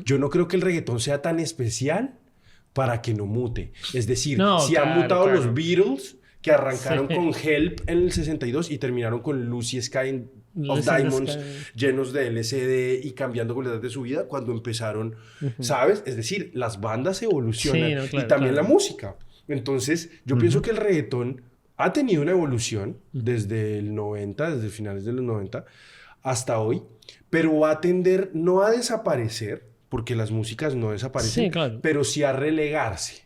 Yo no creo que el reggaetón sea tan especial para que no mute. Es decir, No, si han claro, mutado claro. los Beatles, que arrancaron Sí. con Help en el 62 y terminaron con Lucy Sky of Lucy in the Diamonds, Sky. llenos de LSD y cambiando completamente su vida cuando empezaron, Ujú. ¿sabes? Es decir, las bandas evolucionan Sí, no, y claro, también la claro. música. Entonces, yo pienso que el reggaetón ha tenido una evolución desde el 90, desde finales de los 90 hasta hoy, pero va a tender no a desaparecer, porque las músicas no desaparecen, Sí, claro. pero sí a relegarse.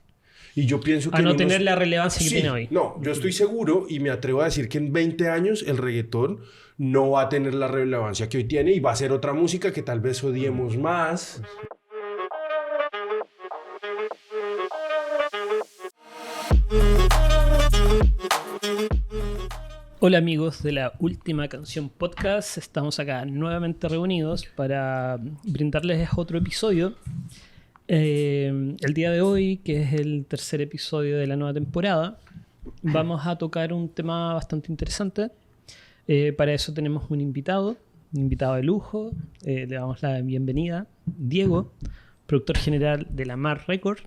Y yo pienso que A no tener la relevancia que tiene hoy. no, yo estoy seguro y me atrevo a decir que en 20 años el reggaetón no va a tener la relevancia que hoy tiene y va a ser otra música que tal vez odiemos más. Hola amigos de la Última Canción Podcast, estamos acá nuevamente reunidos para brindarles otro episodio. El día de hoy, que es el tercer episodio de la nueva temporada, vamos a tocar un tema bastante interesante. Para eso tenemos un invitado de lujo. Le damos la bienvenida, Diego, productor general de la Mar Record,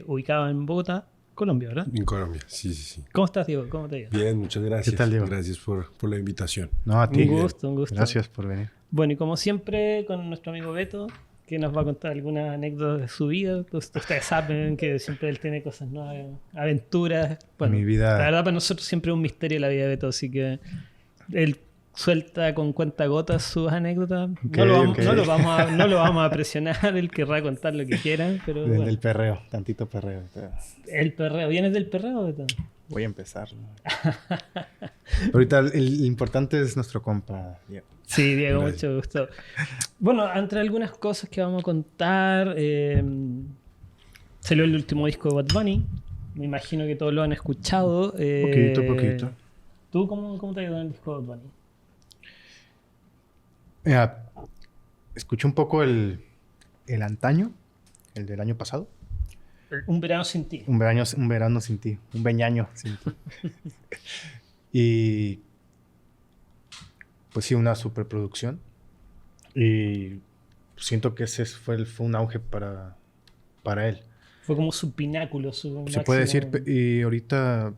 ubicado en Bogotá, Colombia, ¿verdad? En Colombia, sí, sí, sí. ¿Cómo estás, Diego? ¿Cómo te ha ido? Bien, muchas gracias. ¿Qué tal, Diego? Gracias por la invitación. No, a ti. Un gusto, un gusto. Gracias por venir. Bueno, y como siempre, con nuestro amigo Beto, que nos va a contar algunas anécdotas de su vida. Ustedes saben que siempre él tiene cosas nuevas, aventuras. Bueno, Mi vida- la verdad para nosotros siempre es un misterio la vida de Beto, así que él suelta con cuentagotas sus anécdotas. Ok, no ok. lo vamos a presionar, él querrá contar lo que quieran, pero bueno. Del perreo, tantito perreo. El perreo, ¿vienes del perreo, Beto? Voy a empezar. ¿No? Pero ahorita el importante es nuestro compa. Diego. Sí, Diego, Gracias. mucho gusto. Bueno, entre algunas cosas que vamos a contar, salió el último disco de Bad Bunny. Me imagino que todos lo han escuchado. Poquito. ¿Tú cómo te ha ido en el disco de Bad Bunny? Mira, escuché un poco el antaño, el del año pasado. Un verano sin ti. Un verano sin ti. Un beñaño sin ti. Y pues sí, una superproducción. Y siento que ese fue un auge para él. Fue como su pináculo, su Se máximo. puede decir, y ahorita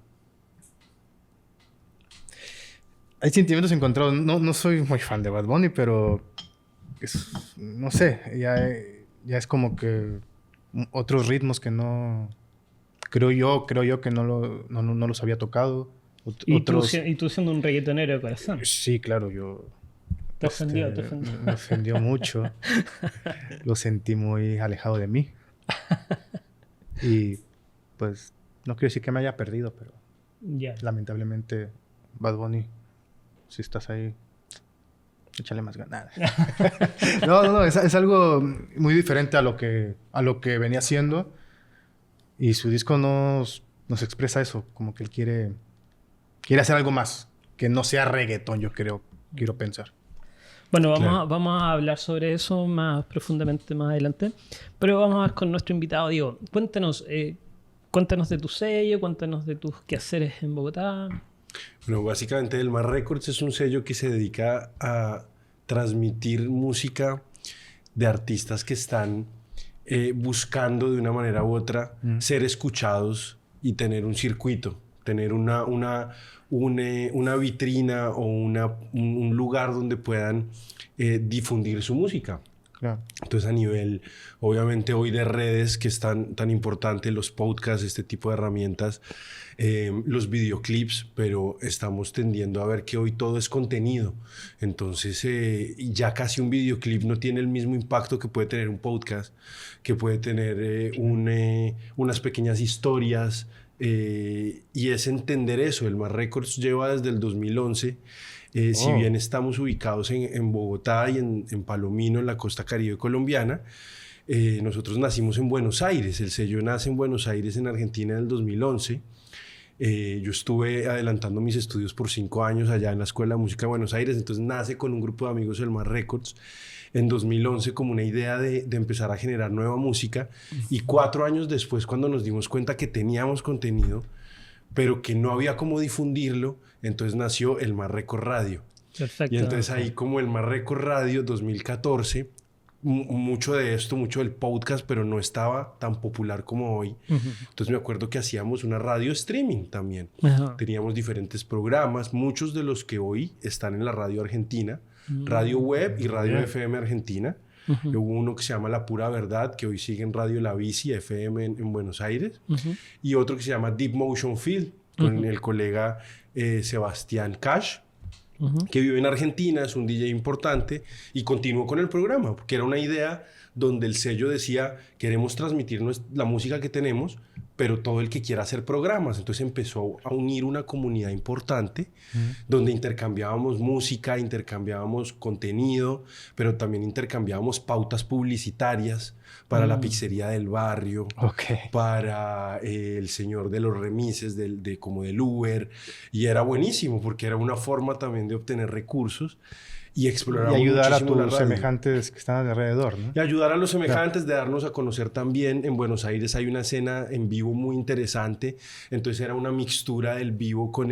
hay sentimientos encontrados. No soy muy fan de Bad Bunny, pero no sé, ya es como que otros ritmos que no creo yo que no los había tocado. Y tú siendo un reggaetonero de corazón. Sí, claro, yo Te ofendió. me ofendió mucho. Lo sentí muy alejado de mí. Y pues no quiero decir que me haya perdido, pero Ya. lamentablemente Bad Bunny, si estás ahí, échale más ganas. No, es algo muy diferente a lo que venía haciendo. Y su disco nos expresa eso, como que él quiere hacer algo más, que no sea reggaetón, quiero pensar. Bueno, Claro. vamos a hablar sobre eso más profundamente más adelante. Pero vamos a ver con nuestro invitado, Diego. Cuéntanos de tu sello, cuéntanos de tus quehaceres en Bogotá. Bueno, básicamente el Mar Records es un sello que se dedica a transmitir música de artistas que están buscando de una manera u otra ser escuchados y tener un circuito, tener una vitrina o un lugar donde puedan difundir su música. Claro. Entonces a nivel, obviamente hoy de redes que es tan importante, los podcasts, este tipo de herramientas, los videoclips, pero estamos tendiendo a ver que hoy todo es contenido. Entonces ya casi un videoclip no tiene el mismo impacto que puede tener un podcast, que puede tener unas pequeñas historias, y es entender eso. El Mar Records lleva desde el 2011. Si bien estamos ubicados en Bogotá y en Palomino, en la costa caribe colombiana, nosotros nacimos en Buenos Aires. El sello nace en Buenos Aires, en Argentina, en el 2011. Yo estuve adelantando mis estudios por 5 años allá en la Escuela de Música de Buenos Aires. Entonces nace con un grupo de amigos del Mar Records en 2011 como una idea de empezar a generar nueva música. Y 4 años después, cuando nos dimos cuenta que teníamos contenido, pero que no había cómo difundirlo, entonces nació el Mar Record Radio. Perfecto. Y entonces ahí como el Mar Record Radio 2014 mucho de esto, mucho del podcast, pero no estaba tan popular como hoy. Entonces me acuerdo que hacíamos una radio streaming también. Teníamos diferentes programas, muchos de los que hoy están en la radio argentina, radio web y radio FM argentina. Hubo uno que se llama La Pura Verdad, que hoy sigue en Radio La Bici FM en Buenos Aires, y otro que se llama Deep Motion Field, con el colega Sebastián Cash, que vive en Argentina, es un DJ importante, y continuó con el programa, porque era una idea donde el sello decía, queremos transmitir la música que tenemos, pero todo el que quiera hacer programas. Entonces empezó a unir una comunidad importante, donde intercambiábamos música, intercambiábamos contenido, pero también intercambiábamos pautas publicitarias para la pizzería del barrio, para el señor de los remises, como del Uber, y era buenísimo, porque era una forma también de obtener recursos, y explorar y ayudar a tus semejantes que están alrededor, ¿no? Y ayudar a los semejantes, de darnos a conocer también. En Buenos Aires hay una escena en vivo muy interesante, entonces era una mixtura del vivo con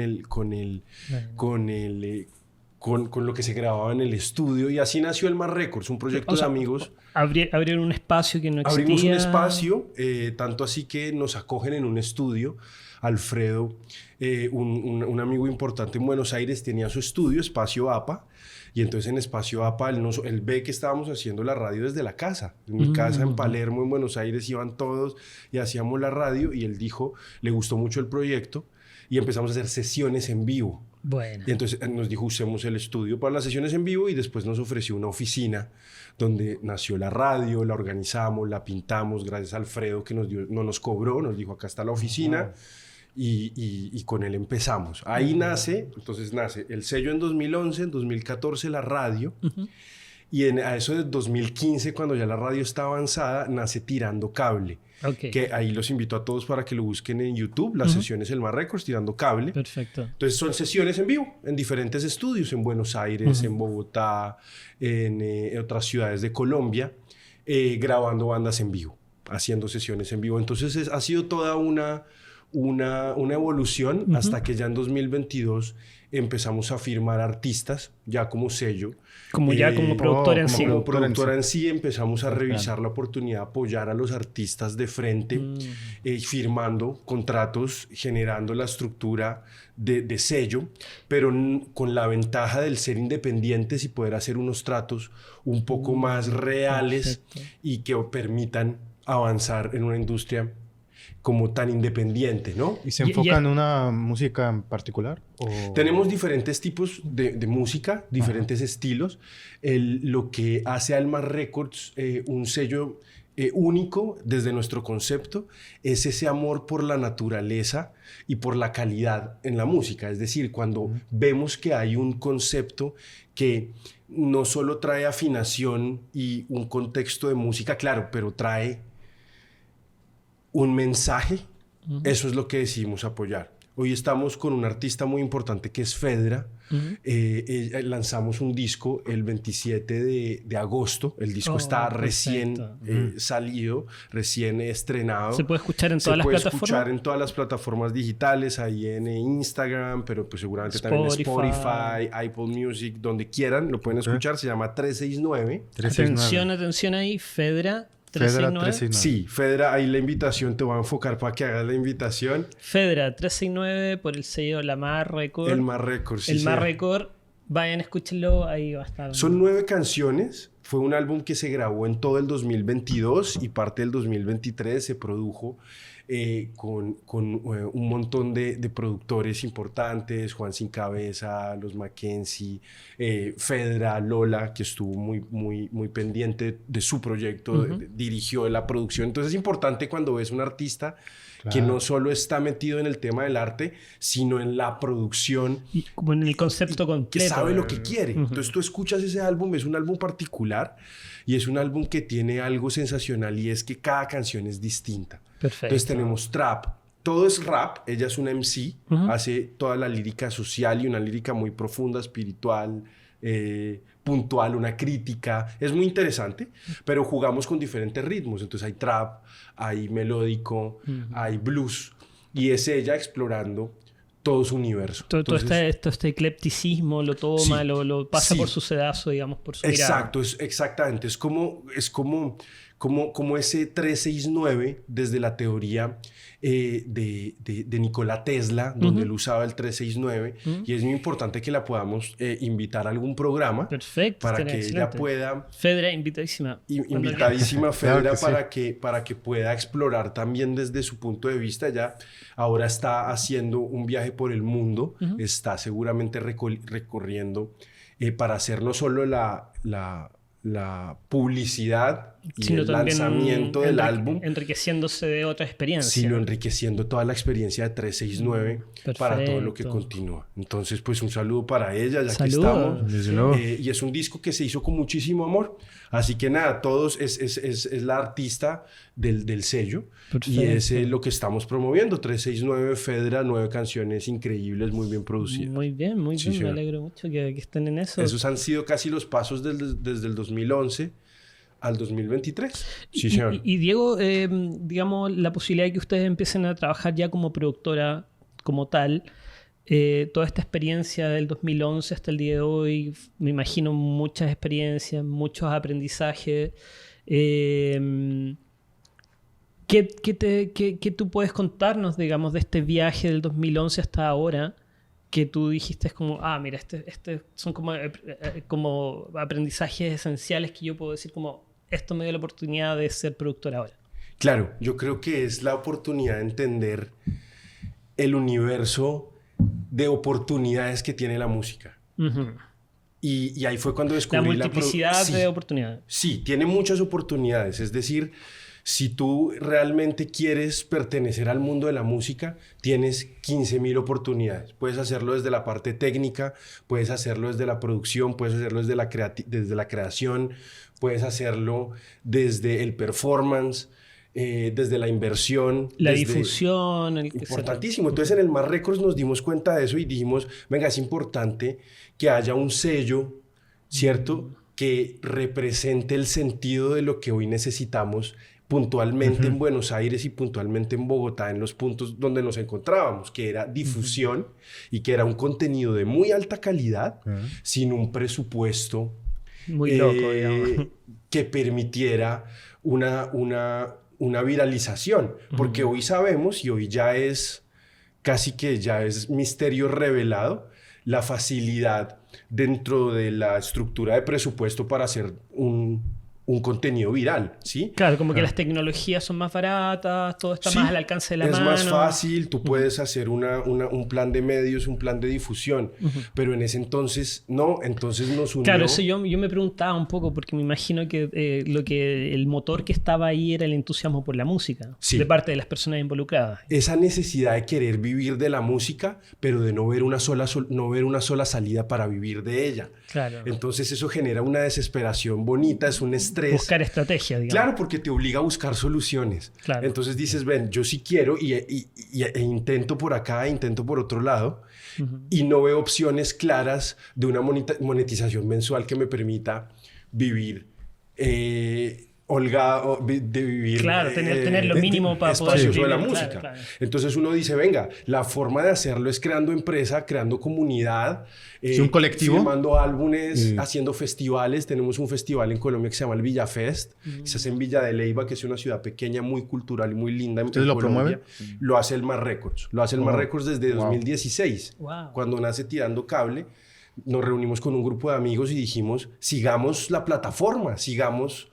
lo que se grababa en el estudio, y así nació el Mar Records, un proyecto de amigos. Abrieron un espacio que no existía. Abrimos un espacio, tanto así que nos acogen en un estudio. Alfredo, un amigo importante en Buenos Aires, tenía su estudio, Espacio APA, y entonces en Espacio APA él ve que estábamos haciendo la radio desde la casa. En mi casa en Palermo, en Buenos Aires, iban todos y hacíamos la radio, y él dijo, le gustó mucho el proyecto, y empezamos a hacer sesiones en vivo. Bueno. Y entonces nos dijo, usemos el estudio para las sesiones en vivo, y después nos ofreció una oficina donde nació la radio, la organizamos, la pintamos, gracias a Alfredo que no nos cobró, nos dijo, acá está la oficina. Y con él empezamos. Ahí nace el sello en 2011, en 2014 la radio, y a eso de 2015, cuando ya la radio está avanzada, nace Tirando Cable. Que ahí los invito a todos para que lo busquen en YouTube, las sesiones El Mar Records, Tirando Cable. Perfecto. Entonces son sesiones en vivo, en diferentes estudios, en Buenos Aires, en Bogotá, en otras ciudades de Colombia, grabando bandas en vivo, haciendo sesiones en vivo. Entonces ha sido toda una evolución hasta que ya en 2022 empezamos a firmar artistas ya como sello. Como productora en sí. Como productora en sí empezamos a revisar la oportunidad de apoyar a los artistas de frente, firmando contratos, generando la estructura de sello, pero con la ventaja del ser independientes y poder hacer unos tratos un poco más reales y que permitan avanzar en una industria como tan independiente, ¿no? ¿Y se enfoca en una música en particular? ¿O? Tenemos diferentes tipos de música, diferentes estilos. Lo que hace a El Mar Records un sello único desde nuestro concepto es ese amor por la naturaleza y por la calidad en la música. Es decir, cuando vemos que hay un concepto que no solo trae afinación y un contexto de música, claro, pero trae un mensaje, eso es lo que decidimos apoyar. Hoy estamos con un artista muy importante que es Fedra. Lanzamos un disco el 27 de agosto. El disco está recién salido, recién estrenado. ¿Se puede escuchar en todas las plataformas? Se puede escuchar en todas las plataformas digitales, ahí en Instagram, pero pues seguramente también en Spotify, Apple Music, donde quieran, lo pueden escuchar. Se llama 369. Atención ahí, Fedra. Fedra 369. Sí, Fedra, ahí la invitación, te voy a enfocar para que hagas la invitación. Fedra 369 por el sello La Mar Record. El Mar Record, sí. El Mar Record, vayan, escúchenlo, ahí va a estar. Son 9 canciones. Fue un álbum que se grabó en todo el 2022 y parte del 2023 se produjo con un montón de productores importantes, Juan Sin Cabeza, Los Mackenzie, Fedra, Lola, que estuvo muy pendiente de su proyecto, dirigió la producción. Entonces es importante cuando ves un artista que no solo está metido en el tema del arte, sino en la producción. Y como en el concepto completo. Que sabe lo que quiere. Entonces tú escuchas ese álbum, es un álbum particular y es un álbum que tiene algo sensacional y es que cada canción es distinta. Perfecto. Entonces tenemos trap, todo es rap, ella es una MC, hace toda la lírica social y una lírica muy profunda, espiritual, puntual, una crítica, es muy interesante, pero jugamos con diferentes ritmos, entonces hay trap, hay melódico, hay blues, y es ella explorando todo su universo. Todo Entonces, este eclecticismo lo toma, Sí, lo pasa sí. por su sedazo, digamos, por su mirada. exacto, exactamente. Es como ese 369 desde la teoría de Nikola Tesla, donde él usaba el 369, y es muy importante que la podamos invitar a algún programa Perfecto. para estaría que ella excelente. pueda... Fedra, invitadísima. Invitadísima Claro Fedra que sí. para que pueda explorar también desde su punto de vista. Ella ahora está haciendo un viaje por el mundo, está seguramente recorriendo para hacer no solo la publicidad y Sino el también lanzamiento del álbum, enriqueciéndose de otra experiencia. sino enriqueciendo toda la experiencia de 369 para todo lo que Perfecto. continúa. Entonces, pues un saludo para ella, ya que Saludos. estamos. Desde luego. Y es un disco que se hizo con muchísimo amor. Así que nada, todos es la artista del sello. Perfecto. Y es lo que estamos promoviendo. 369 Fedra, 9 canciones increíbles, muy bien producidas. Muy bien, muy Sí, bien. Me señor. alegro mucho que estén en eso. Esos han sido casi los pasos desde el 2011 al 2023. Sí, Y- señor. y Diego, digamos, la posibilidad de que ustedes empiecen a trabajar ya como productora, como tal, toda esta experiencia del 2011 hasta el día de hoy, me imagino muchas experiencias, muchos aprendizajes. ¿Qué tú puedes contarnos, digamos, de este viaje del 2011 hasta ahora? Que tú dijiste es como, mira, este son como aprendizajes esenciales que yo puedo decir como, esto me dio la oportunidad de ser productor ahora. Claro, yo creo que es la oportunidad de entender el universo de oportunidades que tiene la música. Ujú. Y ahí fue cuando La descubrí multiplicidad sí, de oportunidades. sí, tiene muchas oportunidades. Es decir, si tú realmente quieres pertenecer al mundo de la música, tienes 15.000 oportunidades. Puedes hacerlo desde la parte técnica, puedes hacerlo desde la producción, puedes hacerlo desde la creación, puedes hacerlo desde el performance, desde la inversión. La desde... difusión. Importantísimo. Entonces en el Mar Records nos dimos cuenta de eso y dijimos, venga, es importante que haya un sello, ¿cierto? Que represente el sentido de lo que hoy necesitamos puntualmente en Buenos Aires y puntualmente en Bogotá, en los puntos donde nos encontrábamos, que era difusión y que era un contenido de muy alta calidad, sin un presupuesto Muy loco, digamos. que permitiera una viralización, porque hoy sabemos y hoy ya es casi que ya es misterio revelado la facilidad dentro de la estructura de presupuesto para hacer un contenido viral, ¿sí? Claro, como que las tecnologías son más baratas, todo está Sí, más al alcance de la es mano. más fácil, tú puedes hacer un plan de medios, un plan de difusión, pero en ese entonces no, entonces nos unió... Claro, eso yo me preguntaba un poco porque me imagino que el motor que estaba ahí era el entusiasmo por la música, Sí. de parte de las personas involucradas. Esa necesidad de querer vivir de la música, pero de no ver una sola salida para vivir de ella. Claro. Entonces eso genera una desesperación bonita, es un estrés. Buscar estrategia, digamos. Claro, porque te obliga a buscar soluciones. Claro. Entonces dices, ven, yo sí quiero e intento por acá, intento por otro lado, y no veo opciones claras de una monetización mensual que me permita vivir holgado, de vivir... Claro, tener lo mínimo para poder espacioso de la vivir, música. claro. Entonces uno dice, venga, la forma de hacerlo es creando empresa, creando comunidad, Sí, un colectivo. firmando álbumes, haciendo festivales. Tenemos un festival en Colombia que se llama el Villa Fest, que se hace en Villa de Leyva, que es una ciudad pequeña, muy cultural y muy linda en ¿Ustedes lo Colombia. promueven? Lo hace el Mar Records. Lo hace el Mar Oh. Records desde Wow. 2016, Wow. cuando nace Tirando Cable. Nos reunimos con un grupo de amigos y dijimos, sigamos la plataforma, sigamos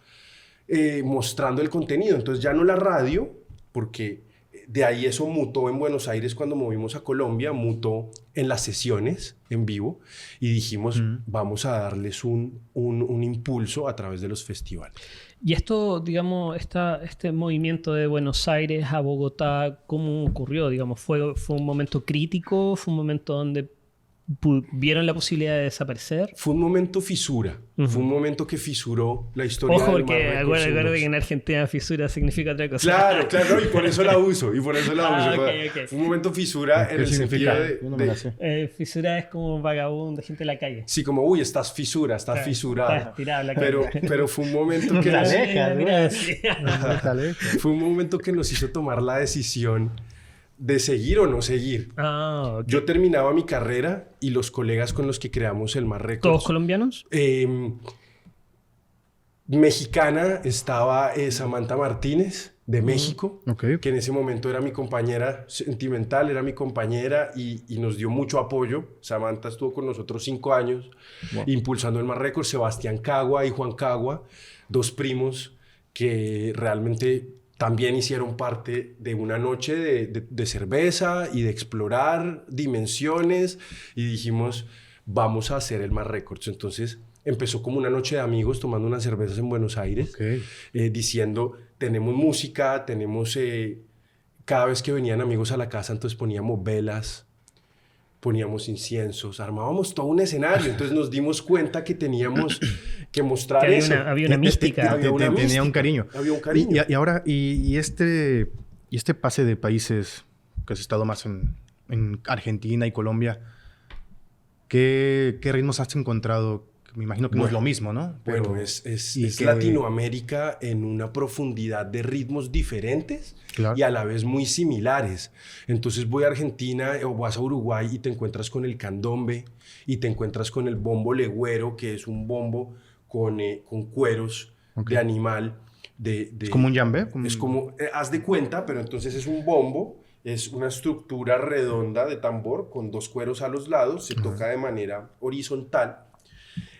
mostrando el contenido. Entonces ya no la radio, porque de ahí eso mutó en Buenos Aires cuando movimos a Colombia, mutó en las sesiones en vivo y dijimos, vamos a darles un impulso a través de los festivales. Y esto, digamos, este movimiento de Buenos Aires a Bogotá, ¿cómo ocurrió? Digamos, ¿fue un momento crítico? ¿Fue un momento donde vieron la posibilidad de desaparecer? Fue un momento fisura, fue un momento que fisuró la historia Ojo, del porque Mar Records en acuérdate dos. que en Argentina fisura significa otra cosa. Claro, claro, y por eso la uso, Ok, ok. Fue un momento fisura en ¿Qué el sentido significa? de... Yo no me la sé. Fisura es como vagabundo, gente en la calle. Sí, como, uy, estás fisura, estás Claro, fisurado. estás tirado en la calle. Pero fue un momento que... Dale. Mira, sí. Dale. Fue un momento que nos hizo tomar la decisión de seguir o no seguir. Ah, ok. Yo terminaba mi carrera y los colegas con los que creamos el Mar Records. ¿Todos colombianos? Mexicana estaba Samantha Martínez de México, Ok. que en ese momento era mi compañera sentimental, era mi compañera y nos dio mucho apoyo. Samantha estuvo con nosotros 5 años impulsando el Mar Records. Sebastián Cagua y Juan Cagua, 2 primos que realmente también hicieron parte de una noche de cerveza y de explorar dimensiones y dijimos, vamos a hacer el Mar Records. Entonces empezó como una noche de amigos tomando unas cervezas en Buenos Aires, diciendo, tenemos música, tenemos... cada vez que venían amigos a la casa, entonces poníamos velas, poníamos inciensos, armábamos todo un escenario. Entonces nos dimos cuenta que teníamos que mostrar Que eso. había una mística. Había una Tenía mística. un cariño. Había un cariño. Y ahora, este pase de países que has estado más en Argentina y Colombia, ¿qué ritmos has encontrado? Me imagino que no es lo mismo, ¿no? Pero Pero, es que- Latinoamérica en una profundidad de ritmos diferentes Claro. y a la vez muy similares. Entonces voy a Argentina o vas a Uruguay y te encuentras con el candombe y te encuentras con el bombo legüero, que es un bombo con cueros de animal. ¿Es como un yambé? Es como, haz de cuenta, pero entonces es un bombo, es una estructura redonda de tambor con 2 cueros a los lados, se toca de manera horizontal.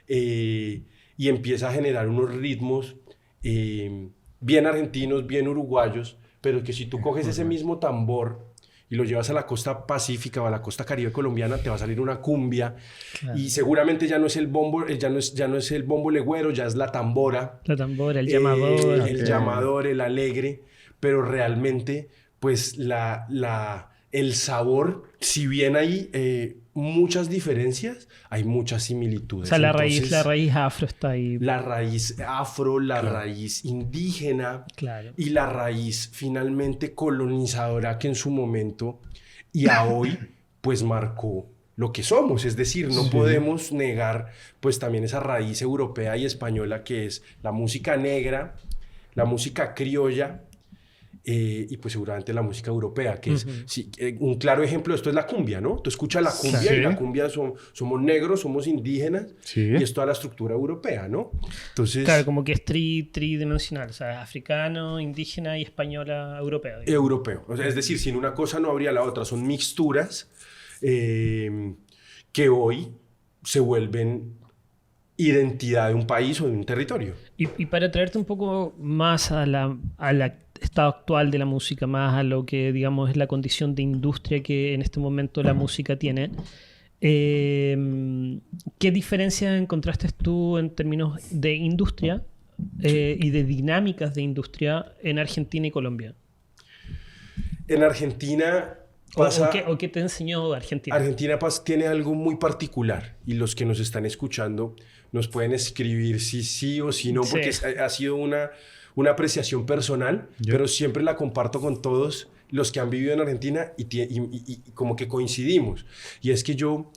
Y empieza a generar unos ritmos bien argentinos, bien uruguayos, pero que si tú coges ese mismo tambor y lo llevas a la costa pacífica o a la costa caribe colombiana, te va a salir una cumbia. Claro. Y seguramente ya no es el bombo, ya no es el bombo legüero, ya es la tambora. La tambora, el llamador. El llamador, el alegre, pero realmente pues el sabor, si bien hay muchas diferencias, hay muchas similitudes. O sea, la Entonces, raíz afro está ahí. la raíz afro, la raíz indígena Claro. y la raíz finalmente colonizadora que en su momento y a hoy pues marcó lo que somos. Es decir, no podemos negar pues también esa raíz europea y española que es la música negra, la música criolla, y pues seguramente la música europea, que es un claro ejemplo de esto es la cumbia, ¿no? Tú escuchas la cumbia y la cumbia somos negros, somos indígenas y es toda la estructura europea, ¿no? Entonces, Claro, como que es tridimensional, o sea, africano, indígena y española, europea. digamos. europeo. O sea, es decir, sin una cosa no habría la otra. Son mixturas que hoy se vuelven identidad de un país o de un territorio. Y para traerte un poco más a la estado actual de la música, más a lo que digamos es la condición de industria que en este momento la música tiene, ¿qué diferencia encontraste tú en términos de industria y de dinámicas de industria en Argentina y Colombia? En Argentina ¿O qué te enseñó Argentina? Argentina tiene algo muy particular y los que nos están escuchando nos pueden escribir si sí o si no, porque ha sido una apreciación personal, pero siempre la comparto con todos los que han vivido en Argentina y como que coincidimos. Y es que yo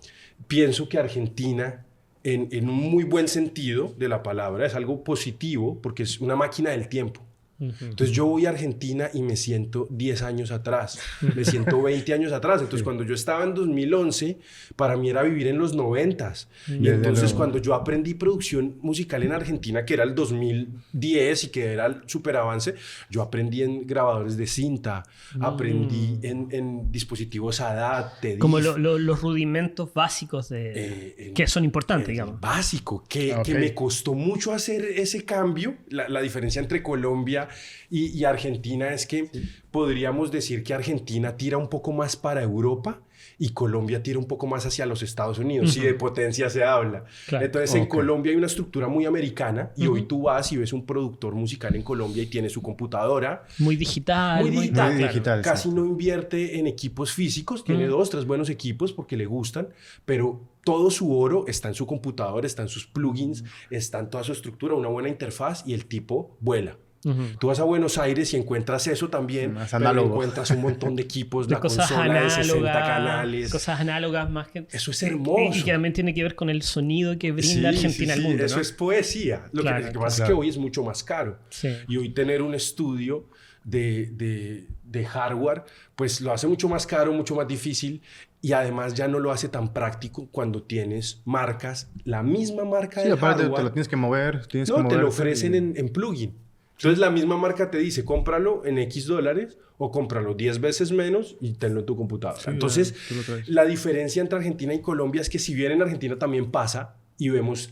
pienso que Argentina, en un muy buen sentido de la palabra, es algo positivo porque es una máquina del tiempo. Entonces yo voy a Argentina y me siento 10 años atrás, me siento 20 años atrás. Entonces cuando yo estaba en 2011, para mí era vivir en los 90s. Y entonces cuando yo aprendí producción musical en Argentina, que era el 2010 y que era el superavance, yo aprendí en grabadores de cinta, aprendí en dispositivos ADAT, TEDIF. Como los rudimentos básicos que son importantes, digamos. Básico, que me costó mucho hacer ese cambio. La diferencia entre Colombia y Argentina es que podríamos decir que Argentina tira un poco más para Europa y Colombia tira un poco más hacia los Estados Unidos, si de potencia se habla. Claro. Entonces en Colombia hay una estructura muy americana y hoy tú vas y ves un productor musical en Colombia y tiene su computadora. Muy digital. Muy digital. Muy digital, casi no invierte en equipos físicos, tiene 2, 3 buenos equipos porque le gustan, pero todo su oro está en su computadora, está en sus plugins, está en toda su estructura, una buena interfaz y el tipo vuela. Tú vas a Buenos Aires y encuentras eso también, más pero análogo. encuentras un montón de equipos, De la cosas consola de 60 análogas, canales. cosas análogas más que... Eso es hermoso. Y que también tiene que ver con el sonido que brinda Argentina al mundo, eso ¿no? es poesía. Lo Claro, que pasa es que hoy es mucho más caro. Sí. Y hoy tener un estudio de hardware, pues lo hace mucho más caro, mucho más difícil, y además ya no lo hace tan práctico cuando tienes marcas, la misma marca Sí, de aparte hardware. te lo tienes que mover. Tienes que No, te lo moverte ofrecen y- en plugin. Entonces la misma marca te dice, cómpralo en X dólares o cómpralo 10 veces menos y tenlo en tu computadora. Sí, Entonces, tú lo traes. la diferencia entre Argentina y Colombia es que si bien en Argentina también pasa, y vemos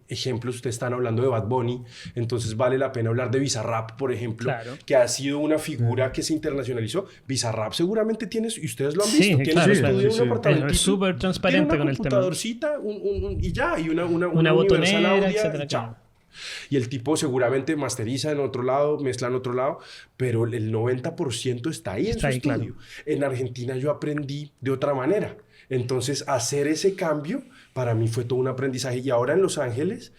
ejemplos, ustedes están hablando de Bad Bunny, entonces vale la pena hablar de Bizarrap, por ejemplo, Claro. que ha sido una figura que se internacionalizó. Bizarrap seguramente tienes, y ustedes lo han Sí, visto, tiene claro, su claro, estudio en sí, un sí. apartamentito. Es súper transparente Tiene con una el tema. computadorcita y ya, y una Una Universal botonera, Audio, etcétera, y chao. claro. Y el tipo seguramente masteriza en otro lado, mezcla en otro lado, pero el 90% está ahí en Está su ahí, estudio. En Argentina yo aprendí de otra manera. Entonces, hacer ese cambio para mí fue todo un aprendizaje. Y ahora en Los Ángeles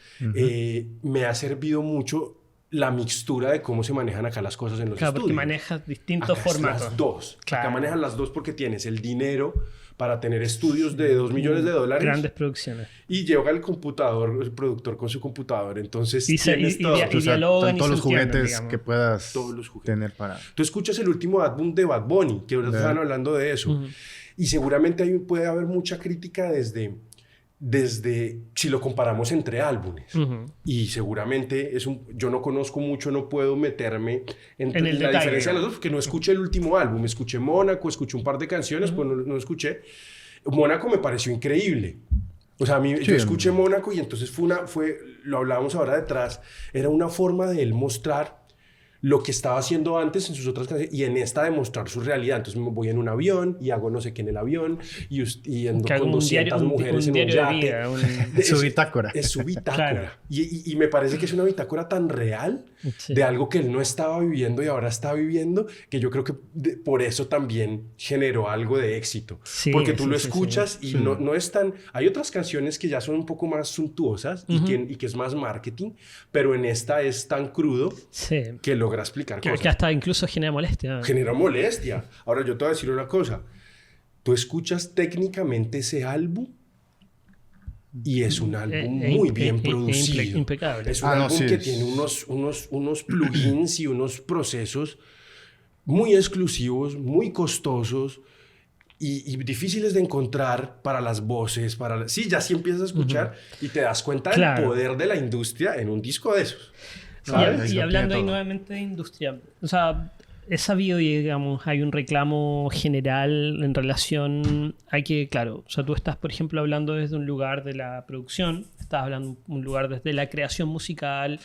me ha servido mucho la mixtura de cómo se manejan acá las cosas en los Claro, porque estudios. manejas distintos Acá es formatos. las dos. Claro. Acá manejan las dos porque tienes el dinero para tener estudios de 2 millones de dólares. Grandes producciones. Y llega el computador, el productor con su computador. Entonces, Y se- tienes y todo. via- O sea, dialogan y todos se los entienden, juguetes digamos. que puedas Todos los juguetes. tener para... Tú escuchas el último álbum de Bad Bunny, que ahora estaban hablando de eso. Y seguramente ahí puede haber mucha crítica desde si lo comparamos entre álbumes. Y seguramente yo no conozco mucho, no puedo meterme En en el la detalle, diferencia de los digamos. dos, porque no escuché el último álbum. Escuché Mónaco, escuché un par de canciones, pues no escuché. Mónaco me pareció increíble. O sea, yo escuché Mónaco y entonces lo hablábamos ahora detrás, era una forma de él mostrar lo que estaba haciendo antes en sus otras canciones y en esta demostrar su realidad. Entonces me voy en un avión y hago no sé qué en el avión y ando Que haga con 200 mujeres en un diario de yate. vida, Su bitácora. Es su bitácora. Claro. Y me parece que es una bitácora tan real Sí. de algo que él no estaba viviendo y ahora está viviendo, que yo creo que por eso también generó algo de éxito. Sí, Porque tú sí, lo sí, escuchas y no es tan... Hay otras canciones que ya son un poco más suntuosas y que es más marketing, pero en esta es tan crudo Sí. que logra explicar Que cosas. hasta incluso genera molestia. Genera molestia. Ahora yo te voy a decir una cosa. Tú escuchas técnicamente ese álbum y es un álbum muy bien producido. Impecable. Es un Ah, no, álbum sí, que es- tiene unos plugins y unos procesos muy exclusivos, muy costosos y difíciles de encontrar para las voces. Sí, ya sí empiezas a escuchar y te das cuenta Claro. del poder de la industria en un disco de esos. Y, ¿Sabes? y Lo hablando tiene ahí todo. nuevamente de industria, o sea, he sabido, digamos, hay un reclamo general en relación a que, claro, o sea, tú estás, por ejemplo, hablando desde un lugar de la producción, estás hablando de un lugar desde la creación musical,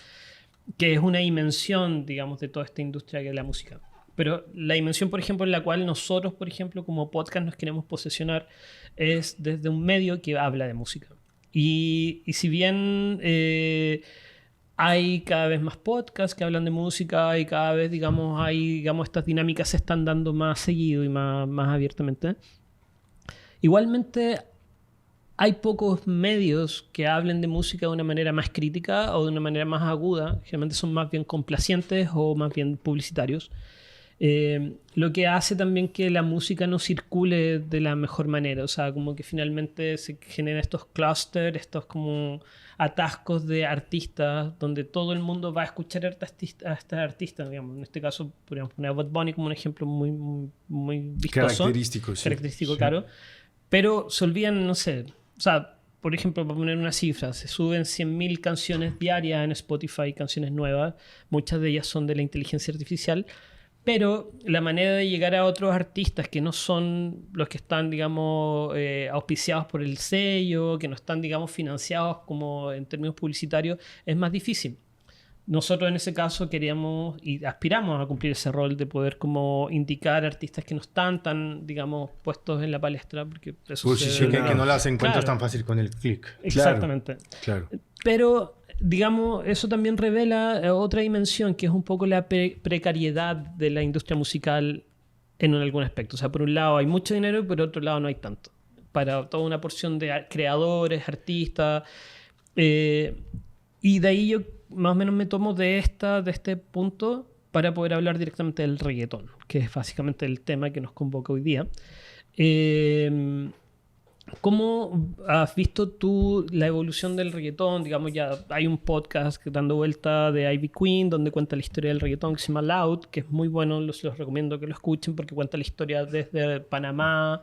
que es una dimensión, digamos, de toda esta industria que es la música. Pero la dimensión, por ejemplo, en la cual nosotros, por ejemplo, como podcast nos queremos posesionar es desde un medio que habla de música. Y si bien hay cada vez más podcasts que hablan de música y cada vez, digamos, estas dinámicas se están dando más seguido y más abiertamente, igualmente hay pocos medios que hablen de música de una manera más crítica o de una manera más aguda. Generalmente son más bien complacientes o más bien publicitarios. Lo que hace también que la música no circule de la mejor manera. O sea, como que finalmente se generan estos clusters, estos como atascos de artistas donde todo el mundo va a escuchar a este artista, digamos. En este caso, podríamos poner a Bad Bunny como un ejemplo muy vistoso. Característico, sí. Característico, claro. Pero se olvidan, no sé, o sea, por ejemplo, para poner una cifra, se suben 100.000 canciones diarias en Spotify, canciones nuevas, muchas de ellas son de la inteligencia artificial, pero la manera de llegar a otros artistas que no son los que están, digamos, auspiciados por el sello, que no están, digamos, financiados como en términos publicitarios, es más difícil. Nosotros en ese caso queríamos y aspiramos a cumplir ese rol de poder como indicar artistas que no están tan, digamos, puestos en la palestra, porque eso Pues sí, Sí, que no las encuentras Claro. tan fácil con el clic. Exactamente. Claro. Pero, digamos, eso también revela otra dimensión, que es un poco la precariedad de la industria musical en algún aspecto. O sea, por un lado hay mucho dinero, pero por otro lado no hay tanto. Para toda una porción de creadores, artistas. Y de ahí yo más o menos me tomo de este punto para poder hablar directamente del reggaetón, que es básicamente el tema que nos convoca hoy día. ¿Cómo has visto tú la evolución del reggaetón? Digamos, ya hay un podcast dando vuelta de Ivy Queen donde cuenta la historia del reggaetón que se llama Loud, que es muy bueno, los recomiendo que lo escuchen porque cuenta la historia desde Panamá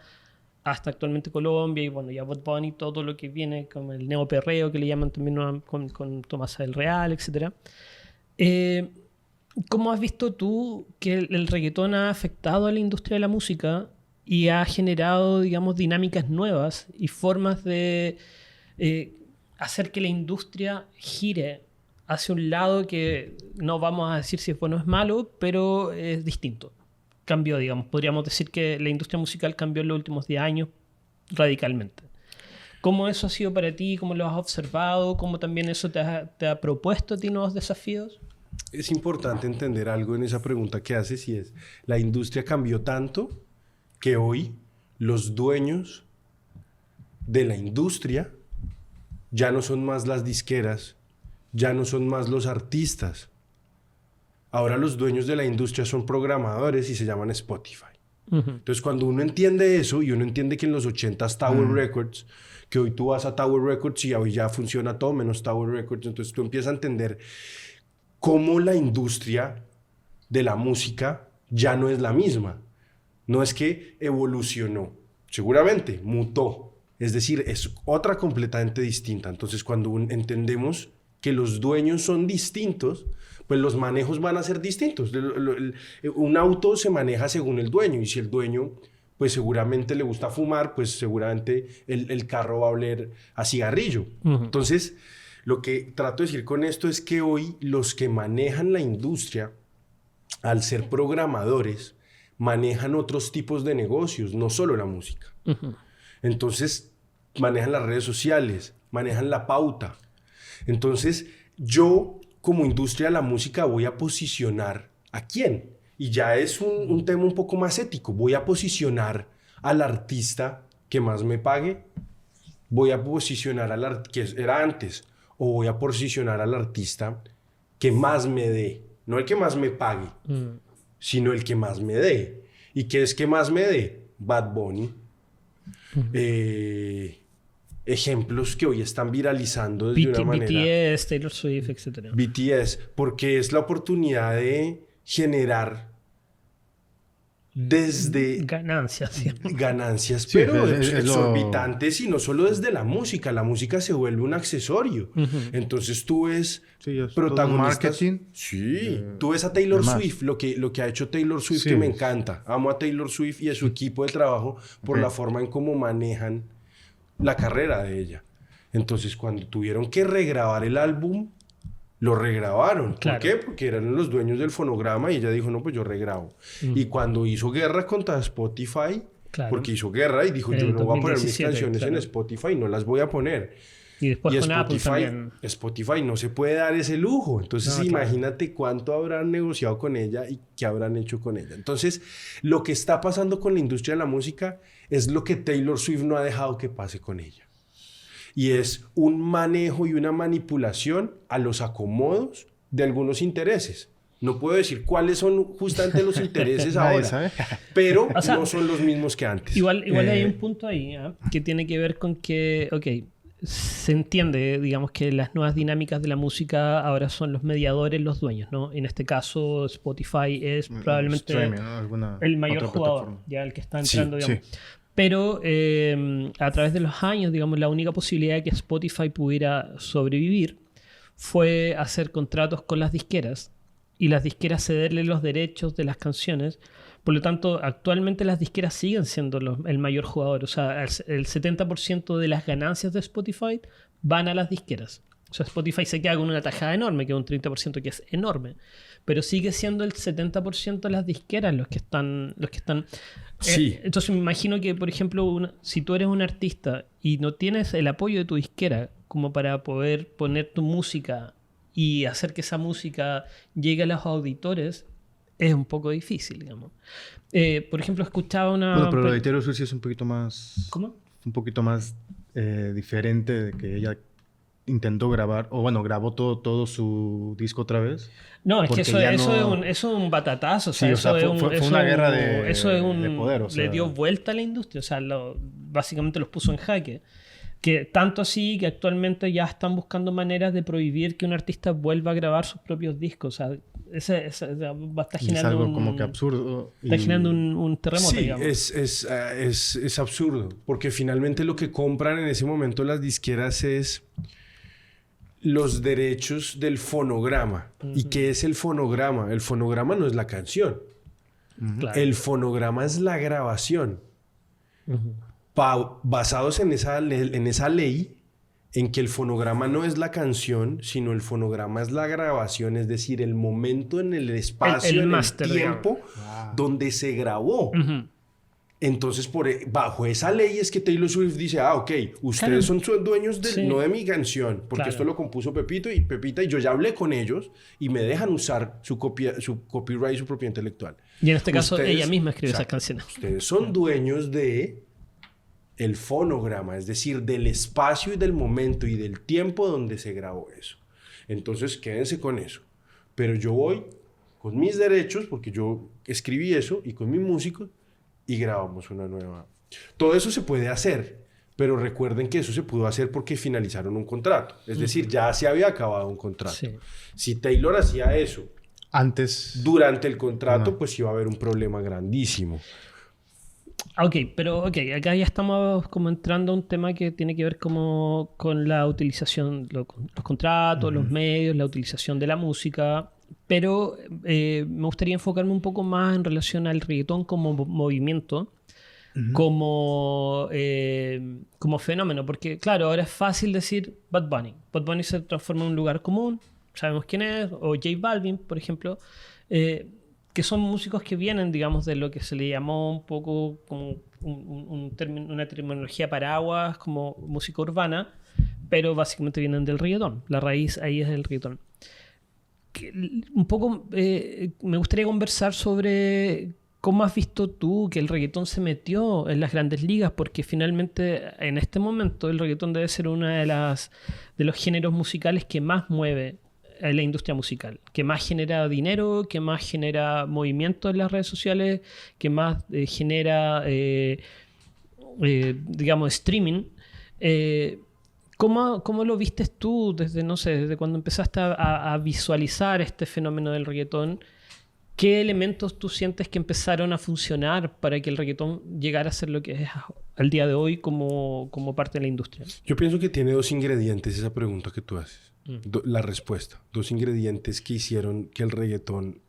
hasta actualmente Colombia y bueno, ya Bad Bunny, todo lo que viene con el neoperreo que le llaman también con Tomás del Real, etc. ¿Cómo has visto tú que el reggaetón ha afectado a la industria de la música y ha generado, digamos, dinámicas nuevas y formas de hacer que la industria gire hacia un lado que no vamos a decir si es bueno o es malo, pero es distinto? Cambió, digamos. Podríamos decir que la industria musical cambió en los últimos 10 años radicalmente. ¿Cómo eso ha sido para ti? ¿Cómo lo has observado? ¿Cómo también eso te ha propuesto a ti nuevos desafíos? Es importante entender algo en esa pregunta que haces y es, la industria cambió tanto que hoy los dueños de la industria ya no son más las disqueras, ya no son más los artistas. Ahora los dueños de la industria son programadores y se llaman Spotify. Entonces cuando uno entiende eso y uno entiende que en los 80s Tower Records, que hoy tú vas a Tower Records y hoy ya funciona todo menos Tower Records, entonces tú empiezas a entender cómo la industria de la música ya no es la misma. No es que evolucionó, seguramente mutó, es decir, es otra completamente distinta. Entonces cuando entendemos que los dueños son distintos, pues los manejos van a ser distintos. Un auto se maneja según el dueño y si el dueño pues seguramente le gusta fumar, pues seguramente el carro va a oler a cigarrillo. Entonces lo que trato de decir con esto es que hoy los que manejan la industria, al ser programadores, manejan otros tipos de negocios, no solo la música. Entonces, manejan las redes sociales, manejan la pauta. Entonces, yo, como industria de la música, voy a posicionar ¿a quién? Y ya es un tema un poco más ético. Voy a posicionar al artista que más me pague, voy a posicionar al que era antes, o voy a posicionar al artista que más me dé, no el que más me pague, sino el que más me dé. ¿Y qué es que más me dé? Bad Bunny. Ejemplos que hoy están viralizando de una manera. BTS, Taylor Swift, etc. BTS, porque es la oportunidad de generar desde ganancias, ¿sí? Ganancias, sí, pero exorbitantes y no solo desde la música se vuelve un accesorio. Entonces tú ves protagonistas. Tú ves a Taylor Swift, lo que ha hecho Taylor Swift, que me encanta. Amo a Taylor Swift y a su equipo de trabajo por la forma en cómo manejan la carrera de ella. Entonces cuando tuvieron que regrabar el álbum, lo regrabaron. Claro. ¿Por qué? Porque eran los dueños del fonograma y ella dijo, no, pues yo regrabo. Y cuando hizo guerra contra Spotify, porque hizo guerra y dijo, yo no voy a poner mis canciones en Spotify, no las voy a poner. Y después con Apple también. Spotify no se puede dar ese lujo. Entonces imagínate cuánto habrán negociado con ella y qué habrán hecho con ella. Entonces, lo que está pasando con la industria de la música es lo que Taylor Swift no ha dejado que pase con ella. Y es un manejo y una manipulación a los acomodos de algunos intereses. No puedo decir cuáles son justamente los intereses ahora, pero no son los mismos que antes. Igual hay un punto ahí, que tiene que ver con que, se entiende, digamos, que las nuevas dinámicas de la música ahora son los mediadores, los dueños, ¿no? En este caso, Spotify es probablemente el mayor jugador, ya el que está entrando, digamos. Sí. Pero a través de los años, digamos, la única posibilidad de que Spotify pudiera sobrevivir fue hacer contratos con las disqueras y las disqueras cederle los derechos de las canciones. Por lo tanto, actualmente las disqueras siguen siendo el mayor jugador. O sea, el 70% de las ganancias de Spotify van a las disqueras. O sea, Spotify se queda con una tajada enorme, que es un 30%, que es enorme. Pero sigue siendo el 70% de las disqueras los que están. Sí. Entonces me imagino que, por ejemplo, si tú eres un artista y no tienes el apoyo de tu disquera como para poder poner tu música y hacer que esa música llegue a los auditores, es un poco difícil, digamos. Por ejemplo, escuchaba una... Bueno, pero lo de Taylor Swift es un poquito más... ¿Cómo? Un poquito más diferente de que ella intentó grabar, o bueno, grabó todo su disco otra vez. No, es que Porque ya eso es un batatazo. O sea, Sí, o sea, eso fue una guerra de poder, o le sea. dio vuelta a la industria. O sea, básicamente los puso en jaque. Que tanto así que actualmente ya están buscando maneras de prohibir que un artista vuelva a grabar sus propios discos. O sea, está Y es algo generando como que absurdo. está generando un terremoto, Sí, digamos. es absurdo, porque finalmente lo que compran en ese momento las disqueras es los derechos del fonograma. ¿Y qué es el fonograma? El fonograma no es la canción. Claro. El fonograma es la grabación. Basados en esa ley, en que el fonograma no es la canción, sino el fonograma es la grabación, es decir, el momento en el espacio, el en máster, el tiempo donde se grabó. Entonces, bajo esa ley es que Taylor Swift dice, ok, ustedes son dueños no de mi canción, porque esto lo compuso Pepito y Pepita, y yo ya hablé con ellos y me dejan usar su copyright y su propiedad intelectual. Y en este caso ella misma escribió esas canciones. Ustedes son dueños de el fonograma, es decir, del espacio y del momento y del tiempo donde se grabó eso. Entonces, quédense con eso. Pero yo voy con mis derechos, porque yo escribí eso, y con mis músicos, y grabamos una nueva. Todo eso se puede hacer, pero recuerden que eso se pudo hacer porque finalizaron un contrato. Es decir, ya se había acabado un contrato. Sí. Si Taylor hacía eso durante el contrato, pues iba a haber un problema grandísimo. Pero acá ya estamos como entrando a un tema que tiene que ver como con la utilización, los contratos, los medios, la utilización de la música. Pero me gustaría enfocarme un poco más en relación al reggaetón como movimiento, como fenómeno. Porque, claro, ahora es fácil decir Bad Bunny. Bad Bunny se transforma en un lugar común, sabemos quién es, o J Balvin, por ejemplo, que son músicos que vienen, digamos, de lo que se le llamó un poco como una terminología paraguas, como música urbana, pero básicamente vienen del reggaetón. La raíz ahí es el reggaetón. Un poco me gustaría conversar sobre cómo has visto tú que el reggaetón se metió en las grandes ligas, porque finalmente en este momento el reggaetón debe ser uno de los géneros musicales que más mueve a la industria musical, que más genera dinero, que más genera movimiento en las redes sociales, que más genera digamos streaming. ¿Cómo lo vistes tú desde cuando empezaste a visualizar este fenómeno del reggaetón? ¿Qué elementos tú sientes que empezaron a funcionar para que el reggaetón llegara a ser lo que es al día de hoy como parte de la industria? Yo pienso que tiene dos ingredientes esa pregunta que tú haces. La respuesta. Dos ingredientes que hicieron que el reggaetón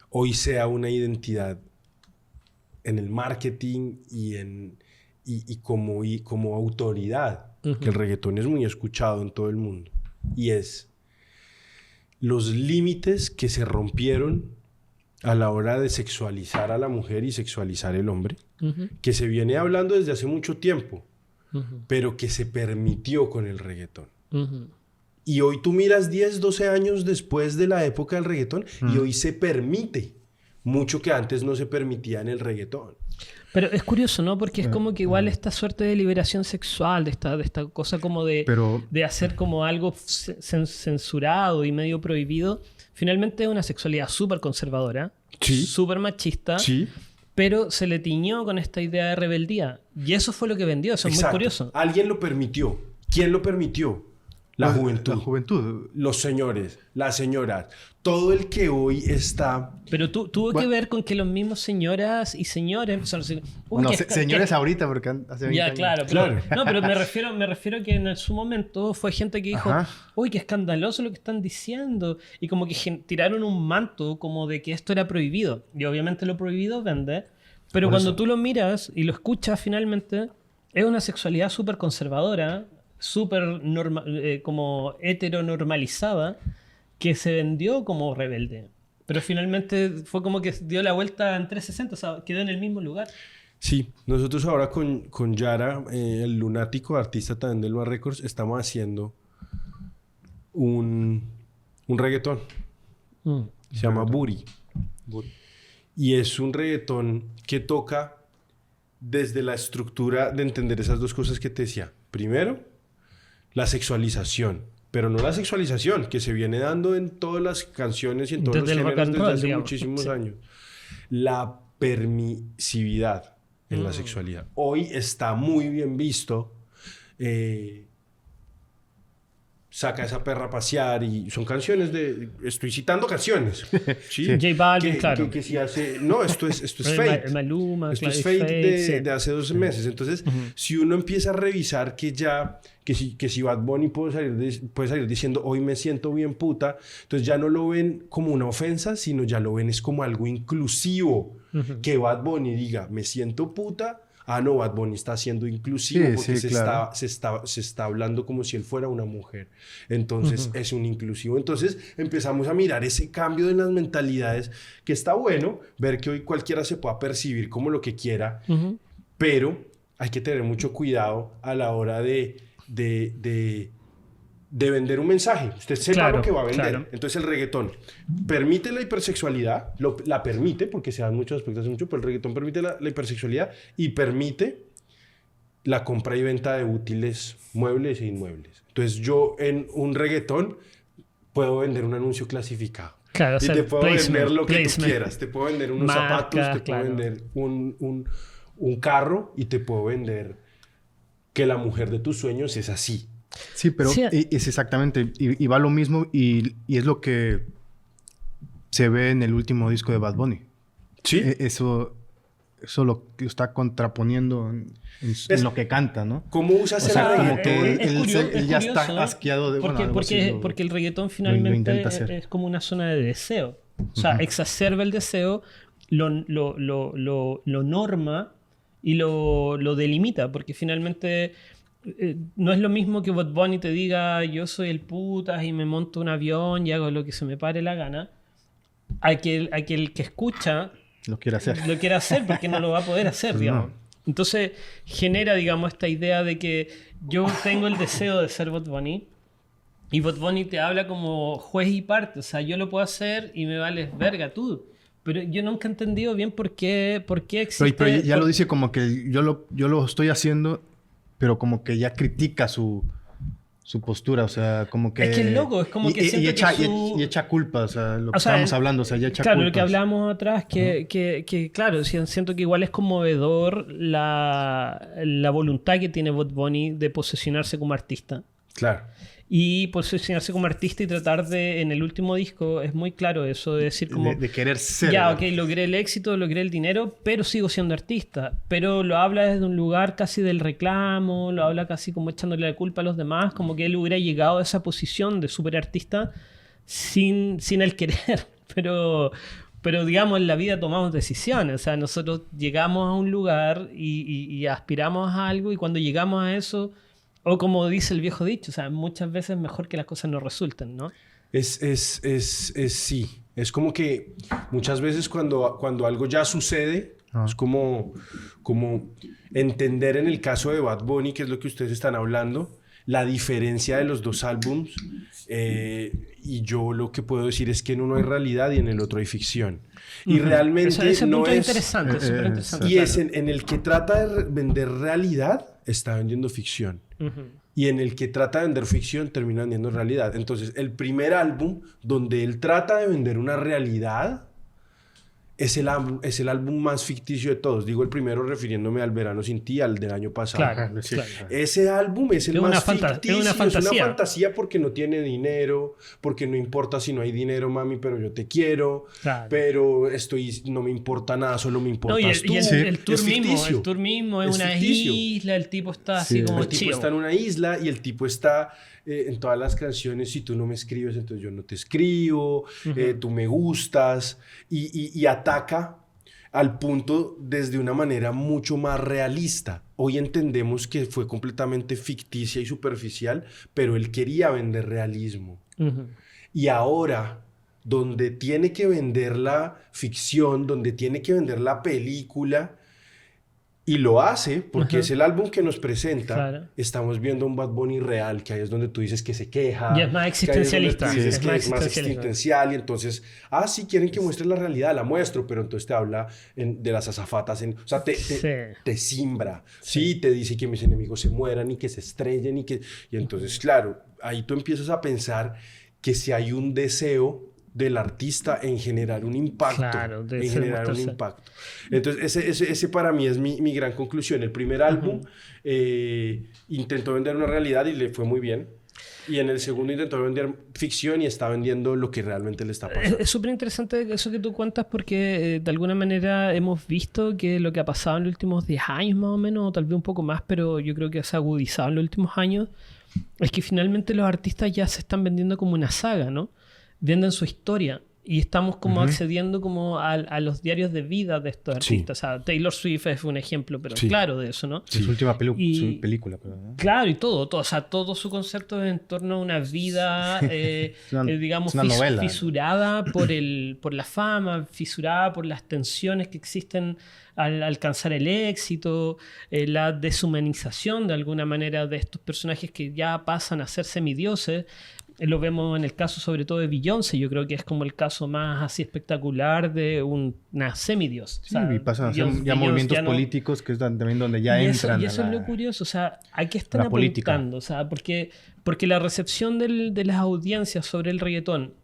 hoy sea una identidad en el marketing y como autoridad. Que el reggaetón es muy escuchado en todo el mundo. Y es los límites que se rompieron a la hora de sexualizar a la mujer y sexualizar al hombre, que se viene hablando desde hace mucho tiempo, pero que se permitió con el reggaetón. Y hoy tú miras 10, 12 años después de la época del reggaetón y hoy se permite mucho que antes no se permitía en el reggaetón. Pero es curioso, ¿no? Porque es como que igual esta suerte de liberación sexual, de esta cosa como de hacer como algo censurado y medio prohibido, finalmente es una sexualidad súper conservadora, súper machista, pero se le tiñó con esta idea de rebeldía. Y eso fue lo que vendió, eso es muy curioso. Alguien lo permitió. ¿Quién lo permitió? La juventud. La juventud. Los señores, las señoras. Todo el que hoy está... Pero tuvo que ver con que los mismos señoras y señores empezaron a decir... señores ahorita, porque hace 20 años. Claro. No, pero me refiero a que en su momento fue gente que dijo... Uy, qué escandaloso lo que están diciendo. Y como que tiraron un manto como de que esto era prohibido. Y obviamente lo prohibido vende. Pero cuando tú lo miras y lo escuchas finalmente... Es una sexualidad súper conservadora... súper como heteronormalizada, que se vendió como rebelde. Pero finalmente fue como que dio la vuelta en 360, o sea, quedó en el mismo lugar. Sí, nosotros ahora con Yara, el lunático, artista también de Lua Records, estamos haciendo un reggaetón. Se llama Booty. Y es un reggaetón que toca desde la estructura de entender esas dos cosas que te decía. Primero, la sexualización, pero no la sexualización que se viene dando en todas las canciones y en todos Desde los el rock géneros and desde roll, hace digamos. muchísimos Sí. años. La permisividad en la sexualidad. Hoy está muy bien visto. Saca esa perra a pasear y son canciones de... Estoy citando canciones. ¿sí? J Balvin, claro. Que si hace... No, esto es El Fate. Maluma, Esto claro, es Fate sí. de hace 12 meses. Entonces, si uno empieza a revisar que si Bad Bunny puede salir diciendo hoy me siento bien puta, entonces ya no lo ven como una ofensa, sino ya lo ven es como algo inclusivo. Que Bad Bunny diga me siento puta. Ah, no, Bad Bunny está siendo inclusivo porque claro. se está hablando como si él fuera una mujer. Entonces, es un inclusivo. Entonces, empezamos a mirar ese cambio en las mentalidades, que está bueno ver que hoy cualquiera se pueda percibir como lo que quiera, pero hay que tener mucho cuidado a la hora de vender un mensaje. Usted sepa Claro, lo que va a vender. claro. Entonces el reggaetón permite la hipersexualidad, la permite, porque se dan muchos aspectos, pero el reggaetón permite la hipersexualidad y permite la compra y venta de útiles muebles e inmuebles. Entonces yo en un reggaetón puedo vender un anuncio clasificado. Claro, o y sea, te puedo vender lo que tú quieras. Te puedo vender unos marcas, zapatos, te puedo claro. vender un carro y te puedo vender que la mujer de tus sueños es así. Sí, pero Sí. es exactamente, y va lo mismo, y es lo que se ve en el último disco de Bad Bunny. Sí. Eso lo que está contraponiendo en lo que canta, ¿no? ¿Cómo usas O sea, el como reggaetón? que él ya está curioso, asqueado de... Porque, bueno, algo así porque el reggaetón lo finalmente intenta hacer. es como una zona de deseo. O sea, exacerba el deseo, lo norma y lo delimita, porque finalmente no es lo mismo que Bad Bunny te diga yo soy el putas y me monto un avión y hago lo que se me pare la gana, a que el que escucha Lo quiere hacer. lo quiere hacer porque no lo va a poder hacer, Pues digamos. no. Entonces genera, digamos, esta idea de que yo tengo el deseo de ser Bad Bunny y Bad Bunny te habla como juez y parte. O sea, yo lo puedo hacer y me vales verga tú. Pero yo nunca he entendido bien por qué existe... Pero ya lo dice como que yo lo estoy haciendo, pero como que ya critica su postura, o sea, como que... Es que es loco, es como que siento y echa culpa, o sea, lo que O sea, estábamos hablando, o sea, ya echa claro, culpas. lo que hablábamos atrás, que claro, siento que igual es conmovedor la voluntad que tiene Bad Bunny de posesionarse como artista. Claro. Y posicionarse como artista y tratar de, en el último disco, es muy claro eso de decir como... De querer ser. Ya, ok, logré el éxito, logré el dinero, pero sigo siendo artista. Pero lo habla desde un lugar casi del reclamo, lo habla casi como echándole la culpa a los demás, como que él hubiera llegado a esa posición de superartista sin él querer. Pero digamos, en la vida tomamos decisiones. O sea, nosotros llegamos a un lugar y aspiramos a algo y cuando llegamos a eso... O como dice el viejo dicho, o sea, muchas veces es mejor que las cosas no resulten, ¿no? Sí. Es como que muchas veces cuando algo ya sucede, es como entender en el caso de Bad Bunny, que es lo que ustedes están hablando, la diferencia de los dos álbums. Y yo lo que puedo decir es que en uno hay realidad y en el otro hay ficción. Y realmente Ese no punto es... es interesante, súper interesante. Y Claro. es en el que trata de vender realidad, está vendiendo ficción. Y en el que trata de vender ficción, termina vendiendo realidad. Entonces, el primer álbum donde él trata de vender una realidad es el álbum más ficticio de todos. Digo el primero refiriéndome al Verano Sin Ti, al del año pasado. Claro, Sí. claro. Ese álbum es el Es más una ficticio. es una fantasía. Es una fantasía porque no tiene dinero, porque no importa si no hay dinero, mami, pero yo te quiero. Claro. Pero no me importa nada, solo me importas No, y tú. el tour Es mismo, ficticio. el tour mismo es Es una ficticio. isla, el tipo está así Sí. como El tipo chido. está en una isla y el tipo está en todas las canciones. Si tú no me escribes, entonces yo no te escribo. Tú me gustas. Y ataca al punto desde una manera mucho más realista. Hoy entendemos que fue completamente ficticia y superficial, pero él quería vender realismo. Y ahora, donde tiene que vender la ficción, donde tiene que vender la película, Y lo hace porque es el álbum que nos presenta. Claro. Estamos viendo un Bad Bunny real, que ahí es donde tú dices que se queja. Y es más existencialista. Que ahí es donde tú dices Sí, que es más existencial. Y entonces, sí quieren que muestres la realidad, la muestro, pero entonces te habla de las azafatas. O sea, te simbra. Sí, te dice que mis enemigos se mueran y que se estrellen. Y entonces, claro, ahí tú empiezas a pensar que si hay un deseo del artista en generar un impacto. Claro, en generar un impacto. Entonces, ese para mí es mi gran conclusión. El primer álbum intentó vender una realidad y le fue muy bien. Y en el segundo intentó vender ficción y está vendiendo lo que realmente le está pasando. Es súper interesante eso que tú cuentas porque de alguna manera hemos visto que lo que ha pasado en los últimos 10 años más o menos, o tal vez un poco más, pero yo creo que se ha agudizado en los últimos años, es que finalmente los artistas ya se están vendiendo como una saga, ¿no? Venden su historia y estamos como accediendo como a los diarios de vida de estos artistas. Sí. O sea, Taylor Swift es un ejemplo, pero claro de eso, ¿no? Sí. Su última película. Pero, ¿no? Claro, y todo, o sea, todo su concepto es en torno a una vida, digamos, novela. Fisurada por la fama, fisurada por las tensiones que existen al alcanzar el éxito, la deshumanización de alguna manera de estos personajes que ya pasan a ser semidioses. Lo vemos en el caso sobre todo de Beyoncé, yo creo que es como el caso más así espectacular de una semidios. Sí, y pasan a ser ya movimientos políticos, que es también donde ya entran. Y eso es lo curioso, o sea, ¿a qué están apuntando? O sea, porque la recepción de las audiencias sobre el reggaetón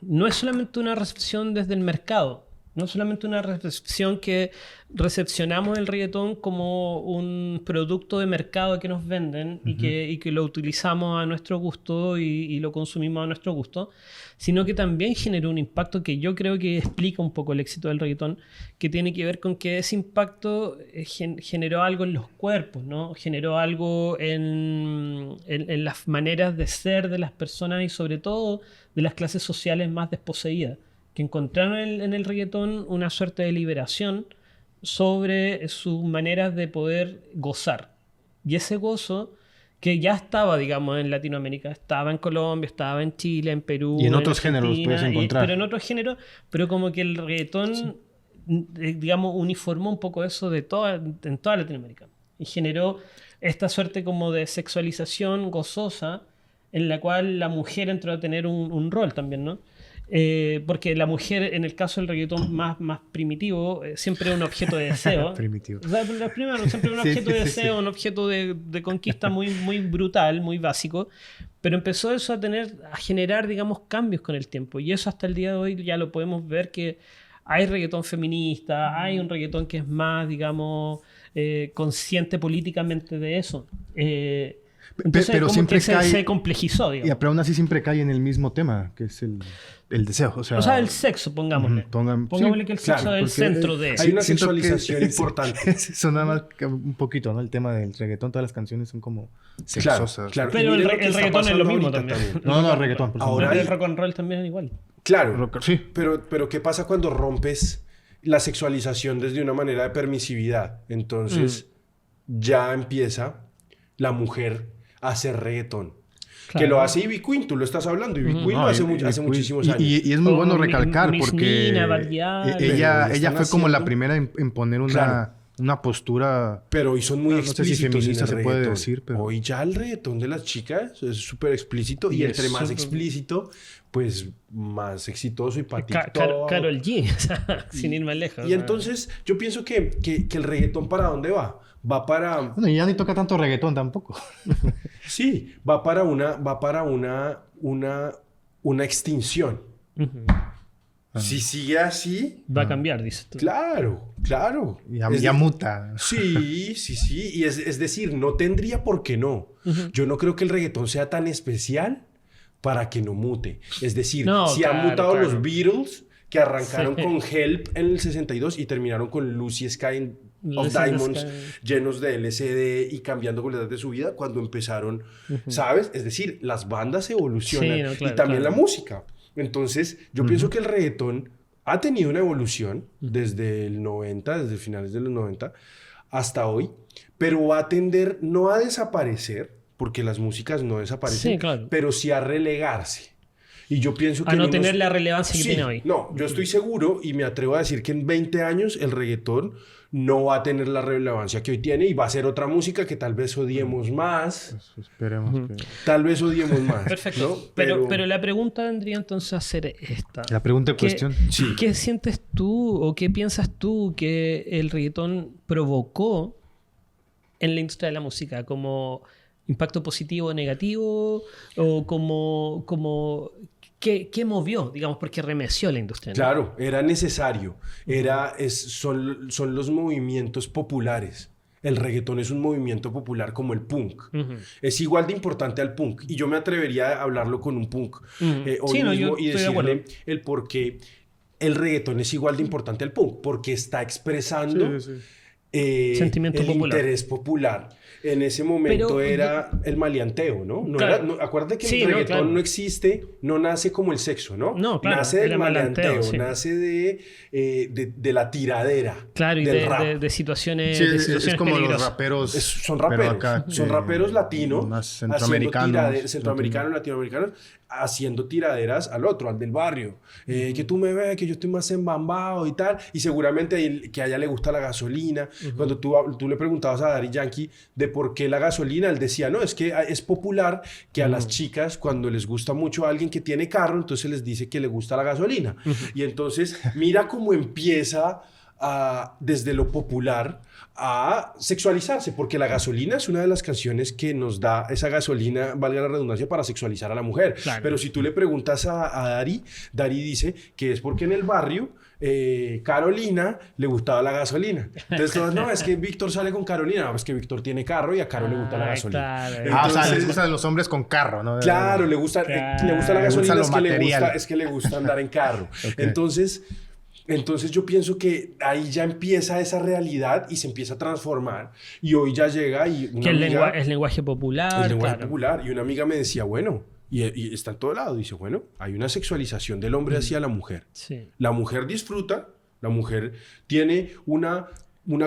no es solamente una recepción desde el mercado, no es solamente una recepción que recepcionamos el reggaetón como un producto de mercado que nos venden y que lo utilizamos a nuestro gusto y lo consumimos a nuestro gusto, sino que también generó un impacto que yo creo que explica un poco el éxito del reggaetón, que tiene que ver con que ese impacto generó algo en los cuerpos, ¿no? Generó algo en las maneras de ser de las personas y sobre todo de las clases sociales más desposeídas, que encontraron en el reggaetón una suerte de liberación sobre sus maneras de poder gozar. Y ese gozo que ya estaba, digamos, en Latinoamérica, estaba en Colombia, estaba en Chile, en Perú, y en otros géneros puedes encontrar. Pero en otros géneros, pero como que el reggaetón, digamos, uniformó un poco eso en toda Latinoamérica. Y generó esta suerte como de sexualización gozosa en la cual la mujer entró a tener un rol también, ¿no? Porque la mujer, en el caso del reggaetón más primitivo, siempre es un objeto de deseo. Primitivo. O sea, primero, siempre un objeto de deseo, un objeto de conquista muy brutal, muy básico. Pero empezó eso a generar, digamos, cambios con el tiempo. Y eso hasta el día de hoy ya lo podemos ver que hay reggaetón feminista, hay un reggaetón que es más, digamos, consciente políticamente de eso. Entonces, pero como siempre que se complejizó, digamos. Pero aún así siempre cae en el mismo tema, que es el deseo. O sea, el sexo, pongámosle. Pongámosle que el sexo es el centro de... Hay una sexualización importante. Eso nada más que un poquito, ¿no? El tema del reggaetón, todas las canciones son como sexosas. Claro. Pero el reggaetón es lo mismo también. No, el reggaetón. Por ahora el rock and roll también es igual. Claro, sí. Pero ¿qué pasa cuando rompes la sexualización desde una manera de permisividad? Entonces ya empieza la mujer a hacer reggaetón. Claro. Que lo hace Ivy Queen, tú lo estás hablando. Ivy Queen lo hace muchísimos años. Y es muy bueno recalcar porque ella fue como la primera en poner una postura... Pero hoy son muy explícitos. No sé si feminista se puede decir, pero... Hoy ya el reggaetón de las chicas es súper explícito. Y entre más explícito, pues más exitoso y para TikTok. Karol G, o sea, sin ir más lejos. Y entonces yo pienso que el reggaetón ¿para dónde va? Va para... Bueno, y ya ni toca tanto reggaetón tampoco. Sí, va para una extinción. Si sigue así... Va a cambiar, dices tú. Claro. Ya muta. Sí. Y es decir, no tendría por qué no. Yo no creo que el reggaetón sea tan especial para que no mute. Es decir, han mutado los Beatles, que arrancaron con Help en el 62 y terminaron con Lucy Sky of Diamonds, llenos de LSD y cambiando completamente su vida cuando empezaron, ¿sabes? Es decir, las bandas evolucionan y también la música. Entonces, yo pienso que el reggaetón ha tenido una evolución desde el 90, desde finales de los 90 hasta hoy, pero va a tender no a desaparecer, porque las músicas no desaparecen, pero sí a relegarse. Y yo pienso que a no tener la relevancia que Sí, tiene hoy. No, yo estoy seguro y me atrevo a decir que en 20 años el reggaetón no va a tener la relevancia que hoy tiene y va a ser otra música que tal vez odiemos más. Pues esperemos que... Tal vez odiemos más. Perfecto. ¿no? Pero la pregunta vendría entonces a ser esta. La pregunta en ¿Qué- cuestión. Sí. ¿Qué sientes tú o qué piensas tú que el reggaetón provocó en la industria de la música? ¿Como impacto positivo o negativo? ¿O como qué movió, digamos, porque remeció la industria? ¿no? Claro, era necesario. Son los movimientos populares. El reggaetón es un movimiento popular como el punk. Ujú. Es igual de importante al punk. Y yo me atrevería a hablarlo con un punk hoy Sí, no, mismo yo y estoy de acuerdo. decirle el por qué el reggaetón es igual de importante al punk. Porque está expresando Sentimiento el popular. interés popular. En ese momento Pero era el malianteo, ¿no? Claro. Acuérdate que Sí, el no, reggaetón claro. no existe, no nace como el sexo, ¿no? No, claro, Nace del el malianteo, malianteo, sí. nace de la tiradera. Claro, y del rap. de situaciones, Sí, de es situaciones como los peligrosas. raperos. Son pero raperos, acá, son raperos latinos, más centroamericanos. centroamericanos, latinoamericanos, haciendo tiraderas al otro, al del barrio. Que tú me ves, que yo estoy más embambado y tal. Y seguramente que a ella le gusta la gasolina. Cuando tú le preguntabas a Daddy Yankee de por qué la gasolina, él decía, no, es que es popular que a las chicas, cuando les gusta mucho a alguien que tiene carro, entonces les dice que le gusta la gasolina. Y entonces, mira cómo empieza desde lo popular a sexualizarse, porque la gasolina es una de las canciones que nos da esa gasolina, valga la redundancia, para sexualizar a la mujer. Claro. Pero si tú le preguntas a Dari dice que es porque en el barrio Carolina le gustaba la gasolina. Entonces todos, no, es que Víctor sale con Carolina, no, es que Víctor tiene carro y a Caro le gusta la gasolina. Claro. O sea, Entonces- les gustan los hombres con carro, ¿no? Claro, le gusta la Le gusta gasolina, lo es que material. es que le gusta andar en carro. Ok. Entonces yo pienso que ahí ya empieza esa realidad y se empieza a transformar. Y hoy ya llega y una Que amiga, es lenguaje popular. el lenguaje claro. popular. Y una amiga me decía, bueno, y está en todo lado, dice, bueno, hay una sexualización del hombre hacia la mujer. Sí. La mujer disfruta, la mujer tiene una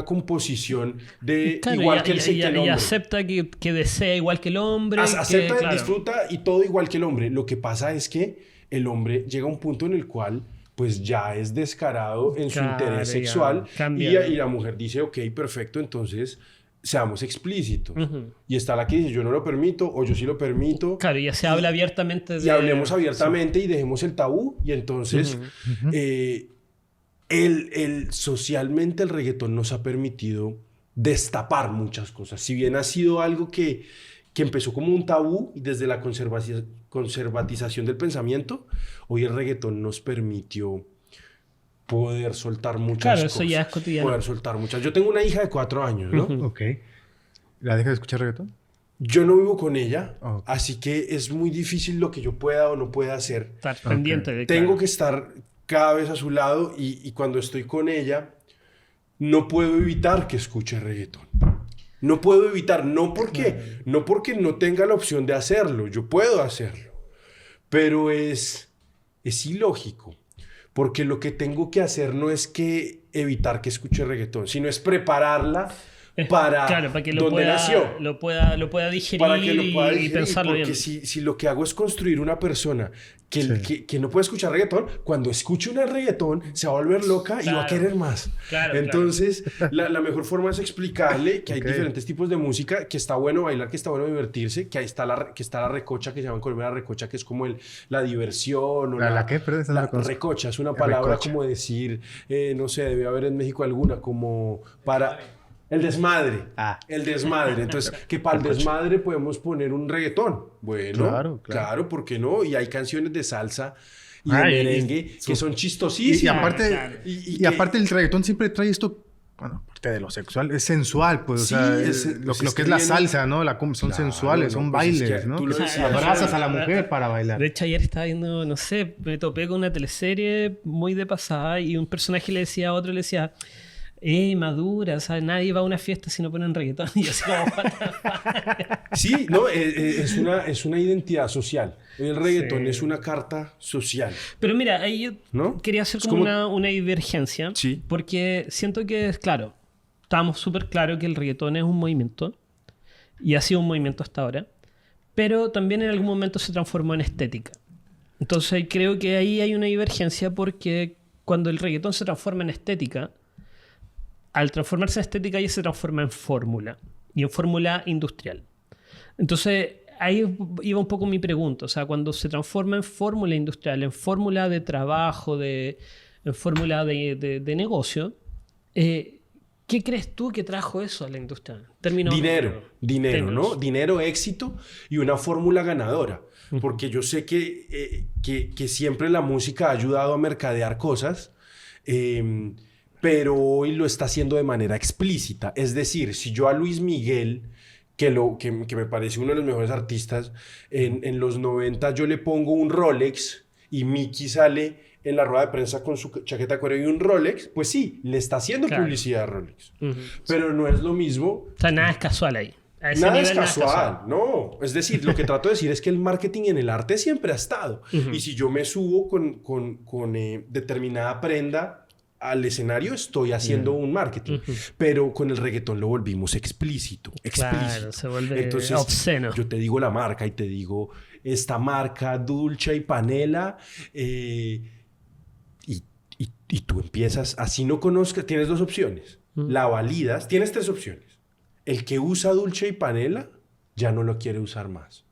composición de Claro, igual que el y hombre. acepta que desea igual que el hombre. Acepta, claro. disfruta y todo igual que el hombre. Lo que pasa es que el hombre llega a un punto en el cual pues ya es descarado en su Claro, interés ya, sexual cambia. y la mujer dice, ok, perfecto, entonces seamos explícitos. Ujú. Y está la que dice, yo no lo permito o yo sí lo permito. Claro, ya se habla abiertamente de... Y hablemos abiertamente y dejemos el tabú. Y entonces, socialmente el reggaetón nos ha permitido destapar muchas cosas. Si bien ha sido algo que empezó como un tabú y desde la conservatización del pensamiento, hoy el reggaetón nos permitió poder soltar muchas Claro, cosas. eso ya es cotidiano. Poder soltar muchas. Yo tengo una hija de 4 años, ¿no? Ok. ¿La deja de escuchar reggaetón? Yo no vivo con ella, Ok. así que es muy difícil lo que yo pueda o no pueda hacer. Estar pendiente de... Tengo claro. que estar cada vez a su lado y cuando estoy con ella no puedo evitar que escuche reggaetón. No puedo evitar, no porque no tenga la opción de hacerlo, yo puedo hacerlo, pero es ilógico, porque lo que tengo que hacer no es que evitar que escuche reggaetón, sino es prepararla para, Claro, para que donde nació. lo pueda digerir, Para que lo pueda y digerir, pensarlo porque bien. si lo que hago es construir una persona Sí. que no puede escuchar reggaetón, cuando escuche un reggaetón se va a volver loca y va a Claro. querer más. Claro, Entonces, la mejor forma es explicarle que hay Ok. diferentes tipos de música, que está bueno bailar, que está bueno divertirse, que ahí está que está la recocha, que se llama en Colombia la recocha, que es como la diversión. O ¿La qué? Perdón, esa no la conozco. recocha es una palabra Recocha. como decir, no sé, debe haber en México alguna, como para... El desmadre. Ah. El desmadre. Entonces, que para el desmadre podemos poner un reggaetón. Bueno, claro, ¿por qué no? Y hay canciones de salsa y de merengue que son chistosísimas. Y aparte, claro. y aparte el reggaetón siempre trae esto, bueno, aparte de lo sexual, es sensual, pues, Sí, o sea, es- lo pues que es que es la viene- salsa, ¿no? Son Claro, sensuales, no, son pues es que bailes, ¿no? tú lo Que decías. abrazas a la mujer para bailar. De hecho, ayer estaba viendo, no sé, me topé con una teleserie muy de pasada y un personaje le decía a otro, le decía, madura, o sea, nadie va a una fiesta si no ponen reggaetón. Y yo así como, what the fuck. Sí, no, es una identidad social. El reggaetón Sí. es una carta social. Pero mira, ahí yo ¿No? quería hacer Es como como- una divergencia. Sí. Porque siento que, claro, estamos súper claros que el reggaetón es un movimiento y ha sido un movimiento hasta ahora, pero también en algún momento se transformó en estética. Entonces creo que ahí hay una divergencia porque cuando el reggaetón se transforma en estética, al transformarse en estética ya se transforma en fórmula y en fórmula industrial. Entonces ahí iba un poco mi pregunta, o sea, cuando se transforma en fórmula industrial, en fórmula de trabajo, en fórmula de negocio, ¿qué crees tú que trajo eso a la industria? Dinero, ¿no? Dinero, éxito y una fórmula ganadora. Porque yo sé que siempre la música ha ayudado a mercadear cosas, pero hoy lo está haciendo de manera explícita. Es decir, si yo a Luis Miguel, que me parece uno de los mejores artistas, en los 90 yo le pongo un Rolex y Mickey sale en la rueda de prensa con su chaqueta de cuero y un Rolex, pues sí, le está haciendo publicidad a Rolex. Pero no es lo mismo. O sea, nada es casual ahí. Nada es casual, no. Es decir, lo que trato de decir es que el marketing en el arte siempre ha estado. Y si yo me subo con determinada prenda al escenario, estoy haciendo un marketing. Pero con el reggaetón lo volvimos explícito. Claro, se vuelve obsceno. Yo te digo la marca y te digo, esta marca Dulce y Panela, y tú empiezas, así no conozcas, tienes dos opciones. La validas, tienes tres opciones. El que usa Dulce y Panela ya no lo quiere usar más.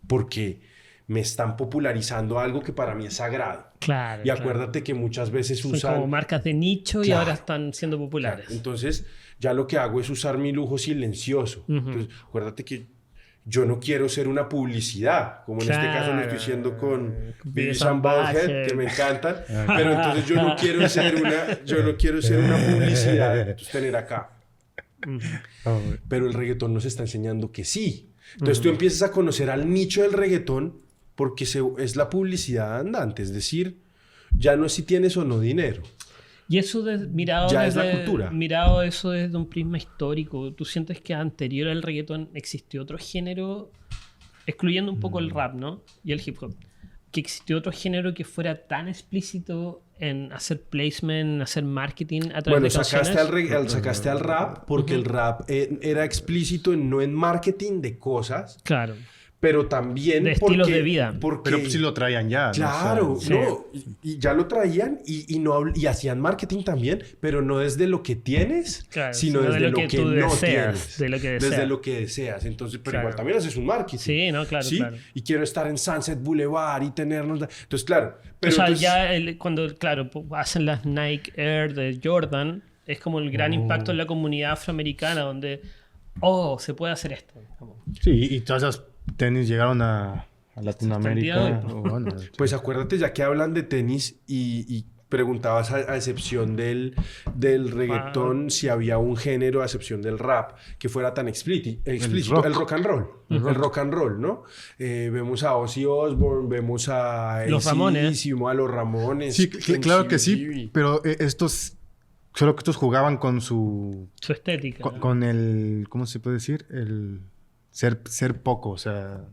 Porque me están popularizando algo que para mí es sagrado. Claro. Y acuérdate que muchas veces son usan... como marcas de nicho y ahora están siendo populares. Claro. Entonces, ya lo que hago es usar mi lujo silencioso. Entonces, acuérdate que yo no quiero ser una publicidad, como en este caso lo estoy diciendo con Beavis and Butthead, que me encantan, pero entonces yo no quiero ser una publicidad, entonces tener acá. Pero el reggaetón nos está enseñando que sí. Entonces tú empiezas a conocer al nicho del reggaetón porque es la publicidad andante, es decir, ya no es si tienes o no dinero. Y eso mirado es la cultura. Mirado eso desde un prisma histórico, ¿tú sientes que anterior al reggaetón existió otro género, excluyendo un poco el rap, ¿no? Y el hip hop, que existió otro género que fuera tan explícito en hacer placement, en hacer marketing a través de canciones? Sacaste al rap porque el rap era explícito no en marketing de cosas. Claro. Pero también de estilos de vida. Pero pues sí lo traían ya. Claro, ¿no? Y ya lo traían y hacían marketing también, pero no desde lo que tienes, sino desde lo que no deseas, tienes. De lo que deseas. Desde lo que deseas. Entonces, pero igual también haces un marketing. Sí, no, claro, ¿sí? claro. Y quiero estar en Sunset Boulevard y tenernos... Entonces, claro. Pero o sea, entonces... ya cuando, claro, hacen las Nike Air de Jordan, es como el gran impacto en la comunidad afroamericana, donde, se puede hacer esto. Sí, y todas esas tenis llegaron a Latinoamérica. Bueno, pues acuérdate, ya que hablan de tenis y preguntabas a excepción del reggaetón, si había un género a excepción del rap que fuera tan explícito. El rock and roll. El rock and roll, ¿no? Vemos a Ozzy Osbourne, vemos a los Ramones. A los Ramones. Sí, claro que sí, pero solo que estos jugaban con su estética. Con el... ¿Cómo se puede decir? El... Ser poco, o sea...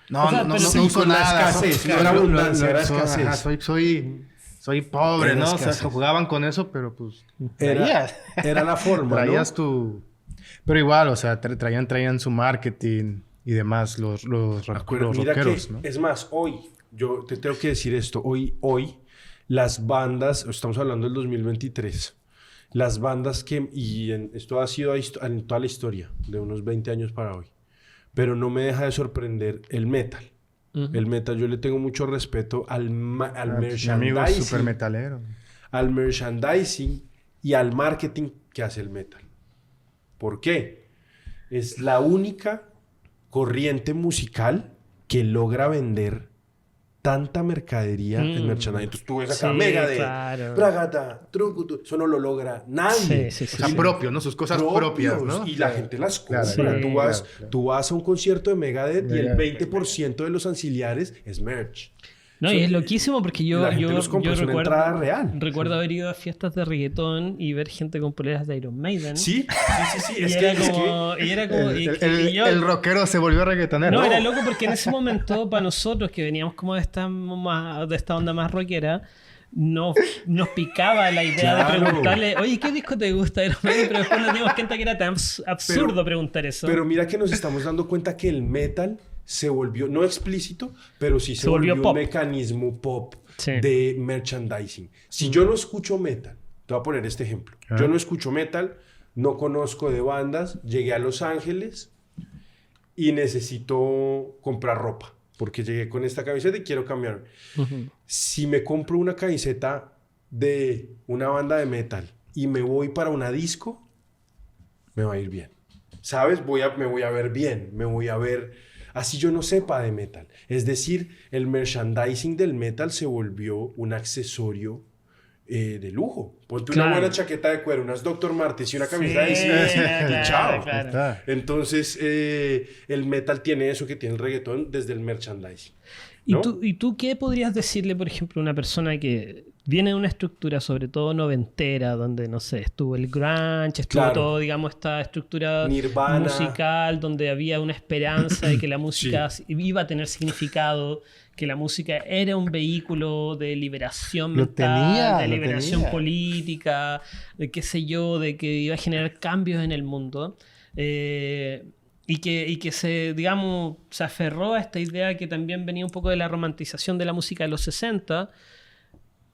No uso nada. Escasez, no era abundancia, era escasez. Soy pobre, ¿no? O sea, jugaban con eso, pero pues... Era la forma, traías tu... Pero igual, o sea, traían su marketing y demás, los rockeros, ¿no? Es más, hoy, yo te tengo que decir esto, hoy, las bandas, estamos hablando del 2023... Las bandas esto ha sido en toda la historia, de unos 20 años para hoy. Pero no me deja de sorprender el metal. El metal, yo le tengo mucho respeto al merchandising. Mi amigo es súper metalero. Al merchandising y al marketing que hace el metal. ¿Por qué? Es la única corriente musical que logra vender tanta mercadería en merchandising. Entonces tú ves acá Megadeth, Bragata, Trucutu, eso no lo logra nadie. O sea, propio, ¿no? Sus cosas propias, ¿no? Y la gente las compra. Tú vas a un concierto de Megadeth y el 20% de los ancillares es merch. No, y es loquísimo porque yo recuerdo Sí. haber ido a fiestas de reggaetón y ver gente con poleras de Iron Maiden. Sí. El rockero se volvió reggaetonero. No, era loco porque en ese momento, para nosotros que veníamos como de esta onda más rockera, nos picaba la idea de preguntarle, oye, ¿qué disco te gusta? Pero después nos dimos cuenta que era tan absurdo preguntar eso. Pero mira que nos estamos dando cuenta que el metal se volvió, no explícito, pero sí se volvió un pop. mecanismo pop Sí. de merchandising. Si yo no escucho metal, te voy a poner este ejemplo. Yo no escucho metal, no conozco de bandas, llegué a Los Ángeles y necesito comprar ropa, porque llegué con esta camiseta y quiero cambiarme. Si me compro una camiseta de una banda de metal y me voy para una disco, me va a ir bien. ¿Sabes? Me voy a ver bien, me voy a ver... Así yo no sepa de metal. Es decir, el merchandising del metal se volvió un accesorio de lujo. Ponte una buena chaqueta de cuero, unas Dr. Martens y una camisa de AC y chao. Claro. Entonces, el metal tiene eso que tiene el reggaetón desde el merchandising. ¿No? ¿Y tú qué podrías decirle, por ejemplo, a una persona que viene de una estructura, sobre todo noventera, donde, no sé, estuvo el grunge, estuvo todo, digamos, esta estructura Nirvana, musical, donde había una esperanza de que la música iba a tener significado, que la música era un vehículo de liberación mental, de liberación política, de qué sé yo, de que iba a generar cambios en el mundo? Y que se, digamos, se aferró a esta idea que también venía un poco de la romantización de la música de los 60,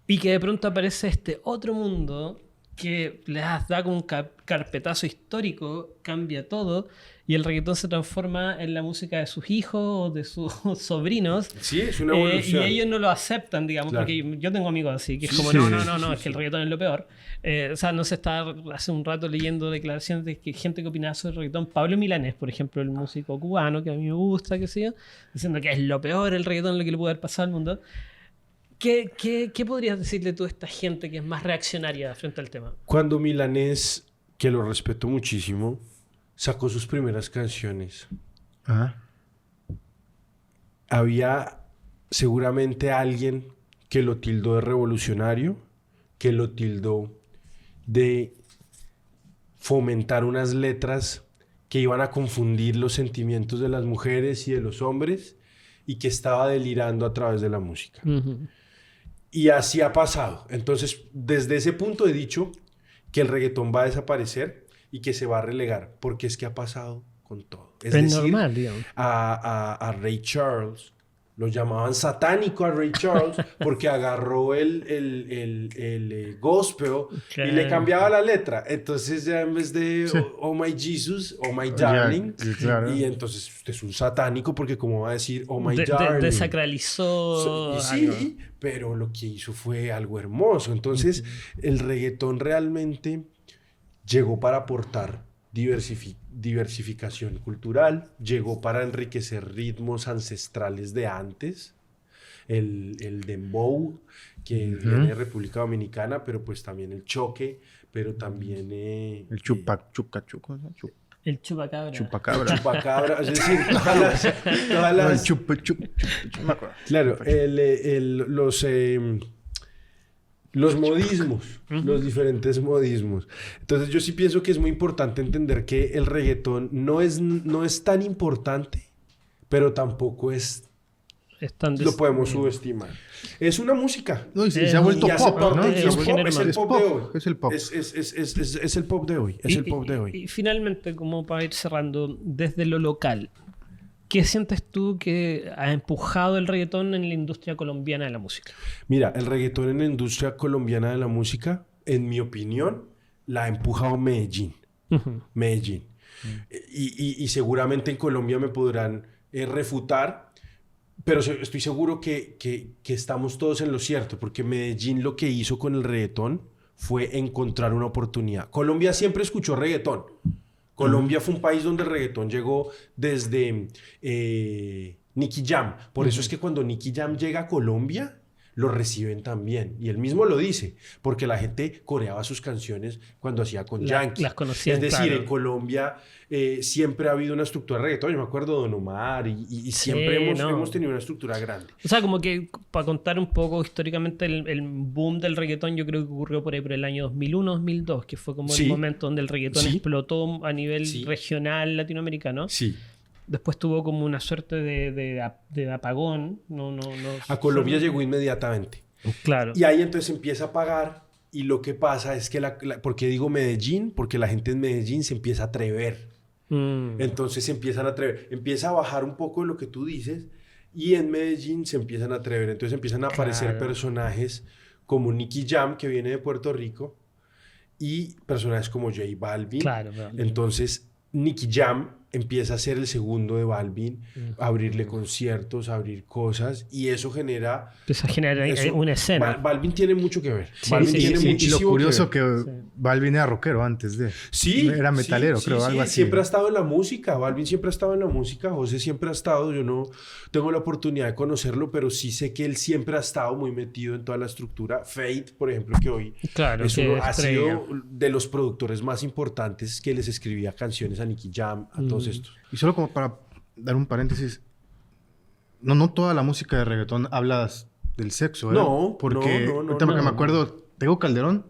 y que de pronto aparece este otro mundo que le da como un carpetazo histórico, cambia todo, y el reggaetón se transforma en la música de sus hijos o de sus sobrinos. Sí, es una evolución. Y ellos no lo aceptan, digamos, porque yo tengo amigos así, que es como, no, es que el reggaetón es lo peor. O sea, no se está hace un rato leyendo declaraciones de que gente que opinaba sobre el reggaetón. Pablo Milanés, por ejemplo, el músico cubano, que a mí me gusta, que sé yo, diciendo que es lo peor el reggaetón, lo que le puede haber pasado al mundo. ¿Qué podrías decirle tú a esta gente que es más reaccionaria frente al tema? Cuando Milanés, que lo respeto muchísimo, sacó sus primeras canciones, había seguramente alguien que lo tildó de revolucionario, que lo tildó de fomentar unas letras que iban a confundir los sentimientos de las mujeres y de los hombres, y que estaba delirando a través de la música. Y así ha pasado. Entonces, desde ese punto he dicho que el reggaetón va a desaparecer y que se va a relegar, porque es que ha pasado con todo. Es decir, normal, digamos. A Ray Charles lo llamaban satánico a Ray Charles porque agarró el gospel y le cambiaba la letra. Entonces ya en vez de oh my Jesus, oh my darling, y entonces usted es un satánico porque como va a decir oh my darling. Desacralizó sí, pero lo que hizo fue algo hermoso. Entonces el reggaetón realmente llegó para aportar diversificación cultural, llegó para enriquecer ritmos ancestrales de antes, el dembow, que viene de República Dominicana, pero pues también el choque, pero también... el chupacabra. Chupacabra, es decir, todas las... Claro, los modismos, los diferentes modismos. Entonces yo sí pienso que es muy importante entender que el reggaetón no es tan importante, pero tampoco lo podemos subestimar. Es una música. No, y se ha vuelto pop, ¿no? Es el pop de hoy. Es el pop. Es el pop de hoy. Es el pop de hoy. Y finalmente, como para ir cerrando, desde lo local, ¿qué sientes tú que ha empujado el reggaetón en la industria colombiana de la música? Mira, el reggaetón en la industria colombiana de la música, en mi opinión, la ha empujado Medellín. Medellín. Y seguramente en Colombia me podrán refutar, pero estoy seguro que estamos todos en lo cierto, porque Medellín lo que hizo con el reggaetón fue encontrar una oportunidad. Colombia siempre escuchó reggaetón. Colombia fue un país donde el reggaetón llegó desde Nicky Jam. Por eso es que cuando Nicky Jam llega a Colombia, lo reciben también. Y él mismo lo dice, porque la gente coreaba sus canciones cuando hacía con Yankee. Las conocían, es decir, claro. En Colombia siempre ha habido una estructura de reggaetón. Yo me acuerdo de Don Omar y siempre hemos tenido una estructura grande. O sea, como que para contar un poco históricamente el boom del reggaetón, yo creo que ocurrió por ahí por el año 2001-2002, que fue como el momento donde el reggaetón explotó a nivel regional latinoamericano. Sí. Después tuvo como una suerte de apagón. A Colombia llegó inmediatamente. Claro. Y ahí entonces empieza a pagar. Y lo que pasa es que, ¿por qué digo Medellín? Porque la gente en Medellín se empieza a atrever Entonces se empiezan a atrever. Empieza a bajar un poco lo que tú dices y en Medellín se empiezan a atrever. Entonces empiezan a aparecer personajes como Nicky Jam, que viene de Puerto Rico, y personajes como J Balvin. Entonces Nicky Jam empieza a ser el segundo de Balvin, abrirle conciertos, abrir cosas, y eso genera... Empieza a generar una escena. Balvin tiene mucho que ver. Sí, Balvin sí, tiene sí. muchísimo Y lo curioso que ver. que Balvin era rockero antes de... Sí. Era metalero, creo, algo así. Siempre ha estado en la música. Balvin siempre ha estado en la música. José siempre ha estado. Yo no tengo la oportunidad de conocerlo, pero sí sé que él siempre ha estado muy metido en toda la estructura. Fate, por ejemplo, que hoy ha sido de los productores más importantes, que les escribía canciones a Nicky Jam, a todos estos. Y solo como para dar un paréntesis, no toda la música de reggaetón habla del sexo, ¿eh? No, porque no. Porque me acuerdo, Tego Calderón.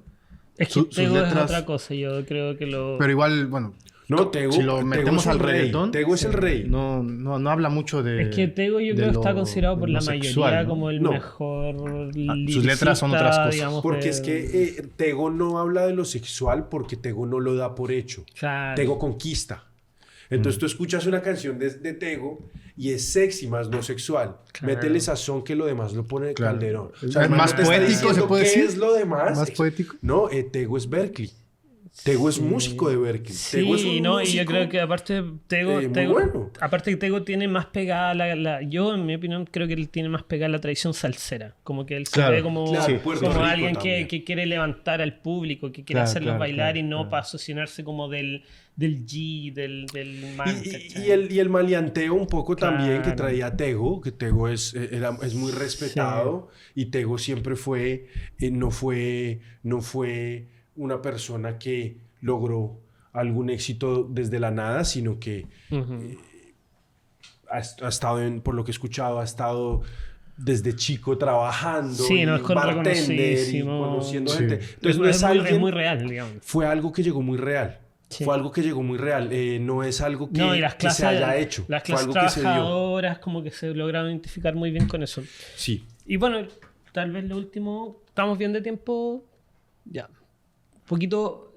Es que Tego es otra cosa, yo creo que lo... Pero igual, bueno... No, Tego, si lo metemos al reggaetón... Tego es el rey. No habla mucho de... Es que Tego yo creo que está considerado por la mayoría, ¿no? Como el mejor sus letras son otras cosas. Digamos, porque es que Tego no habla de lo sexual porque Tego no lo da por hecho. Claro. Tego conquista. Entonces tú escuchas una canción de Tego y es sexy, más no sexual. Claro. Métele sazón, que lo demás lo pone Calderón. O sea, más poético, ¿se puede decir? ¿Qué es lo demás? ¿Más poético? No, Tego es Berkeley. Tego es músico de Berkeley. Sí, Tego es un y yo creo que aparte Tego, bueno. Aparte que Tego tiene más pegada yo en mi opinión creo que él tiene más pegada la tradición salsera, como que él se ve como alguien que quiere levantar al público, que quiere hacerlos bailar y no para asociarse como del G, del man. Y el maleanteo un poco también que traía Tego, que Tego es muy respetado, y Tego siempre fue, no fue una persona que logró algún éxito desde la nada, sino que ha estado, por lo que he escuchado, ha estado desde chico trabajando, bartender y conociendo gente. Entonces es muy real, digamos. Fue algo que llegó muy real. Sí. Fue algo que llegó muy real. No es algo que se haya hecho. Las clases trabajadoras como que se lograron identificar muy bien con eso. Sí. Y bueno, tal vez lo último, estamos bien de tiempo. Ya. Un poquito,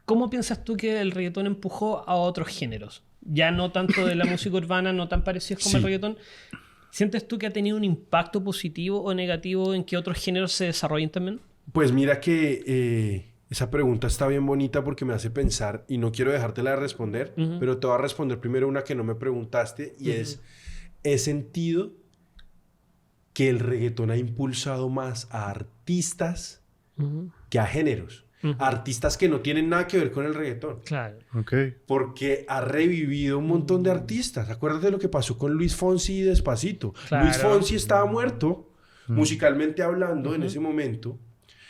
¿cómo piensas tú que el reggaetón empujó a otros géneros? Ya no tanto de la música urbana, no tan parecidos como el reggaetón. ¿Sientes tú que ha tenido un impacto positivo o negativo en que otros géneros se desarrollen también? Pues mira que esa pregunta está bien bonita porque me hace pensar, y no quiero dejártela de responder, pero te voy a responder primero una que no me preguntaste, y es, ¿he sentido que el reggaetón ha impulsado más a artistas que a géneros? Artistas que no tienen nada que ver con el reggaetón. Claro. Okay. Porque ha revivido un montón de artistas. Acuérdate de lo que pasó con Luis Fonsi y Despacito. Claro. Luis Fonsi estaba muerto, musicalmente hablando, en ese momento.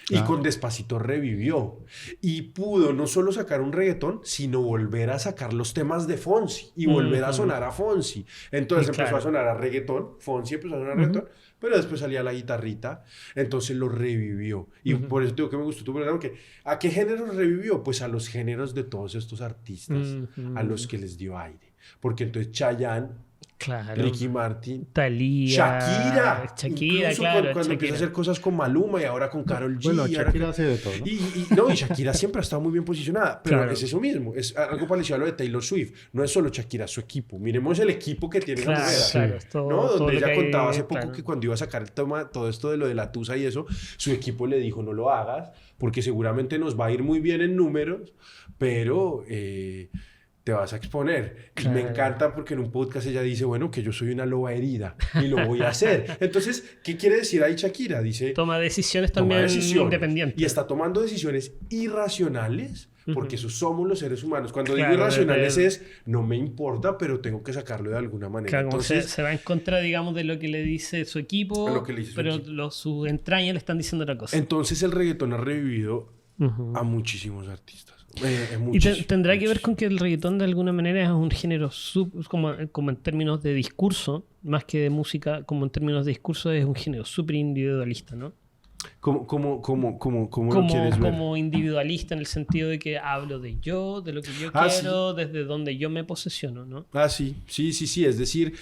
Y con Despacito revivió. Y pudo no solo sacar un reggaetón, sino volver a sacar los temas de Fonsi. Y volver a sonar a Fonsi. Entonces empezó a sonar a reggaetón. Fonsi empezó a sonar a reggaetón. Pero después salía la guitarrita. Entonces lo revivió. Y por eso digo que me gustó tu programa. ¿A qué géneros revivió? Pues a los géneros de todos estos artistas. A los que les dio aire. Porque entonces Chayanne, Ricky Martin, Thalía, Shakira, claro, cuando empieza a hacer cosas con Maluma y ahora con Karol G. Bueno, Shakira hace de todo, ¿no? Y Shakira siempre ha estado muy bien posicionada, pero es eso mismo, es algo parecido a lo de Taylor Swift. No es solo Shakira, su equipo. Miremos el equipo que tiene la mujer, ¿no? Donde ella contaba hace poco que cuando iba a sacar el tema, todo esto de lo de la tusa y eso, su equipo le dijo, no lo hagas, porque seguramente nos va a ir muy bien en números, pero te vas a exponer. Y me encanta porque en un podcast ella dice, bueno, que yo soy una loba herida y lo voy a hacer. Entonces, ¿qué quiere decir ahí Shakira? Dice... Toma decisiones también independientes. Y está tomando decisiones irracionales, porque eso somos los seres humanos. Cuando digo irracionales es, no me importa, pero tengo que sacarlo de alguna manera. Claro, entonces se va en contra, digamos, de lo que le dice su equipo, pero sus entrañas le están diciendo otra cosa. Entonces el reggaetón ha revivido a muchísimos artistas. Y tendrá que ver con que el reggaetón de alguna manera es un género como en términos de discurso, más que de música, como en términos de discurso es un género súper individualista, ¿no? ¿Cómo lo quieres ver? Como individualista en el sentido de que hablo de yo, de lo que yo quiero, desde donde yo me posesiono, ¿no? Sí. Es decir,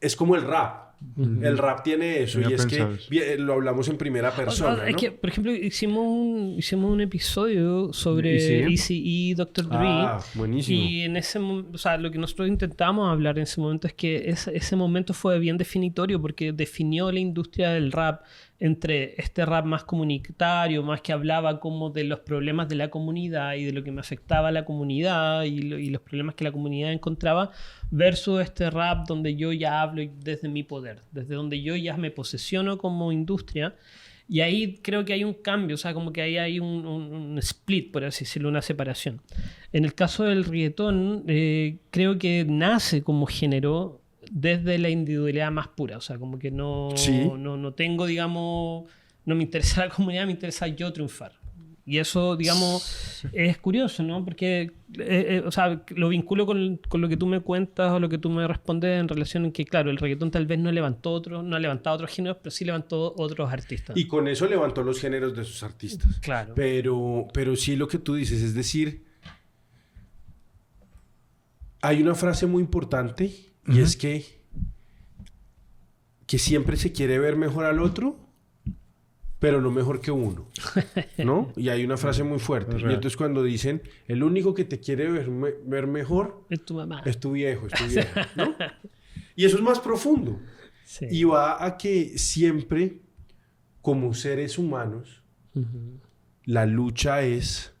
es como el rap. El rap tiene eso, Tenía y es pensado que lo hablamos en primera persona, Es ¿no? que, por ejemplo, hicimos un episodio sobre Eazy-E y Dr. Dre. Ah, buenísimo. Y en ese momento, o sea, lo que nosotros intentamos hablar en ese momento es que ese momento fue bien definitorio porque definió la industria del rap entre este rap más comunitario, más que hablaba como de los problemas de la comunidad y de lo que me afectaba a la comunidad y los problemas que la comunidad encontraba, versus este rap donde yo ya hablo desde mi poder, desde donde yo ya me posesiono como industria. Y ahí creo que hay un cambio, o sea, como que ahí hay un split, por así decirlo, una separación. En el caso del reggaetón, creo que nace como género desde la individualidad más pura, o sea, como que no tengo, digamos, no me interesa la comunidad, me interesa yo triunfar. Y eso, digamos, es curioso, ¿no? Porque, o sea, lo vinculo con lo que tú me cuentas o lo que tú me respondes en relación a que, claro, el reggaetón tal vez no ha levantado otros géneros, pero sí levantó otros artistas. Y con eso levantó los géneros de sus artistas. Claro. Pero sí lo que tú dices, es decir, hay una frase muy importante y es que siempre se quiere ver mejor al otro, pero no mejor que uno, ¿no? Y hay una frase muy fuerte. Y entonces cuando dicen, el único que te quiere ver mejor es tu mamá. Es tu viejo, ¿no? Y eso es más profundo. Sí. Y va a que siempre, como seres humanos, la lucha es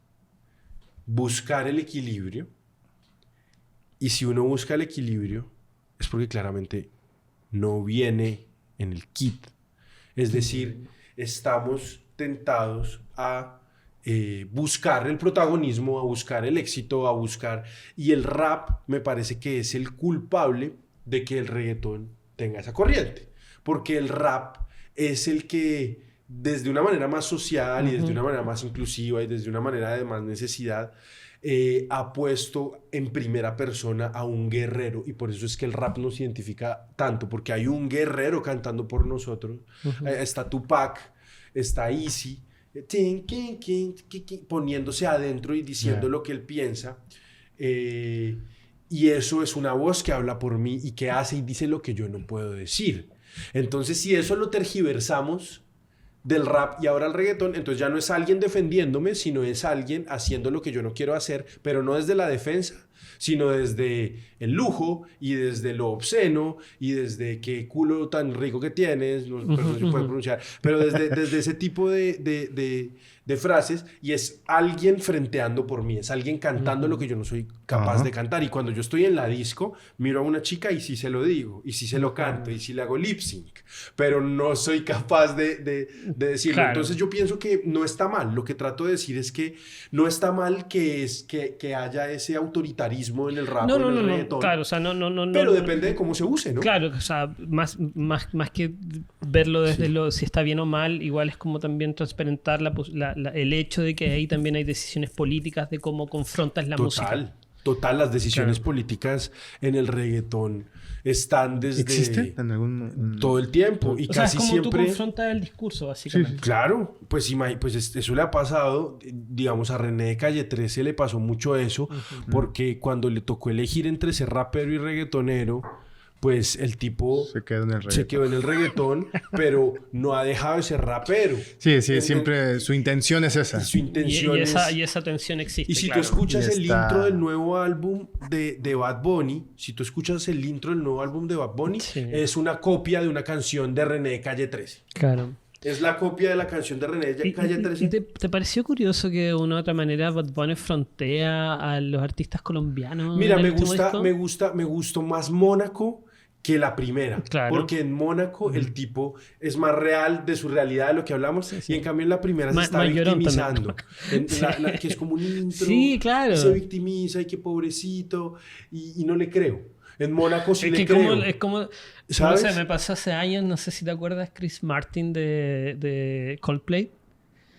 buscar el equilibrio. Y si uno busca el equilibrio, es porque claramente no viene en el kit. Es decir, estamos tentados a buscar el protagonismo, a buscar el éxito, a buscar... Y el rap me parece que es el culpable de que el reggaetón tenga esa corriente. Porque el rap es el que, desde una manera más social y desde una manera más inclusiva y desde una manera de más necesidad, ha puesto en primera persona a un guerrero, y por eso es que el rap nos identifica tanto, porque hay un guerrero cantando por nosotros. Está Tupac, está Eazy, poniéndose adentro y diciendo lo que él piensa, y eso es una voz que habla por mí y que hace y dice lo que yo no puedo decir. Entonces, si eso lo tergiversamos del rap y ahora al reggaetón, entonces ya no es alguien defendiéndome, sino es alguien haciendo lo que yo no quiero hacer, pero no desde la defensa, sino desde el lujo y desde lo obsceno y desde qué culo tan rico que tienes, no se puede pronunciar, pero desde ese tipo de frases, y es alguien frenteando por mí, es alguien cantando lo que yo no soy capaz de cantar. Y cuando yo estoy en la disco, miro a una chica y sí se lo digo, y sí se lo canto, y sí le hago lip sync, pero no soy capaz de decirlo. Claro. Entonces yo pienso que no está mal. Lo que trato de decir es que no está mal que haya ese autoritarismo en el rap o en el reggaetón. Claro, o sea, pero depende de cómo se use, ¿no? Claro, o sea, más que verlo desde si está bien o mal, igual es como también transparentar el hecho de que ahí también hay decisiones políticas de cómo confrontas la música. Total, las decisiones políticas en el reggaetón están desde... ¿Existen? En algún... todo el tiempo. Y casi es como siempre... tú confrontas el discurso, básicamente. Sí, claro. Pues eso le ha pasado, digamos, a René de Calle 13 le pasó mucho eso, porque cuando le tocó elegir entre ser rapero y reggaetonero, pues el tipo se quedó en el reggaetón, pero no ha dejado de ser rapero. Sí, siempre su intención es esa. Y su intención y esa tensión existe. Y si tú escuchas el intro del nuevo álbum de Bad Bunny, es una copia de una canción de René de Calle 13. Claro. Es la copia de la canción de René de Calle 13. ¿Y te pareció curioso que de una u otra manera Bad Bunny frontea a los artistas colombianos? Mira, me gustó más Mónaco que la primera. Claro. Porque en Mónaco el tipo es más real de su realidad, de lo que hablamos. Sí. Y en cambio en la primera se está victimizando. Que es como un intro. Sí, claro. Se victimiza y qué pobrecito. Y no le creo. En Mónaco sí le creo. Es como... ¿sabes? No sé, me pasó hace años, no sé si te acuerdas, Chris Martin de Coldplay.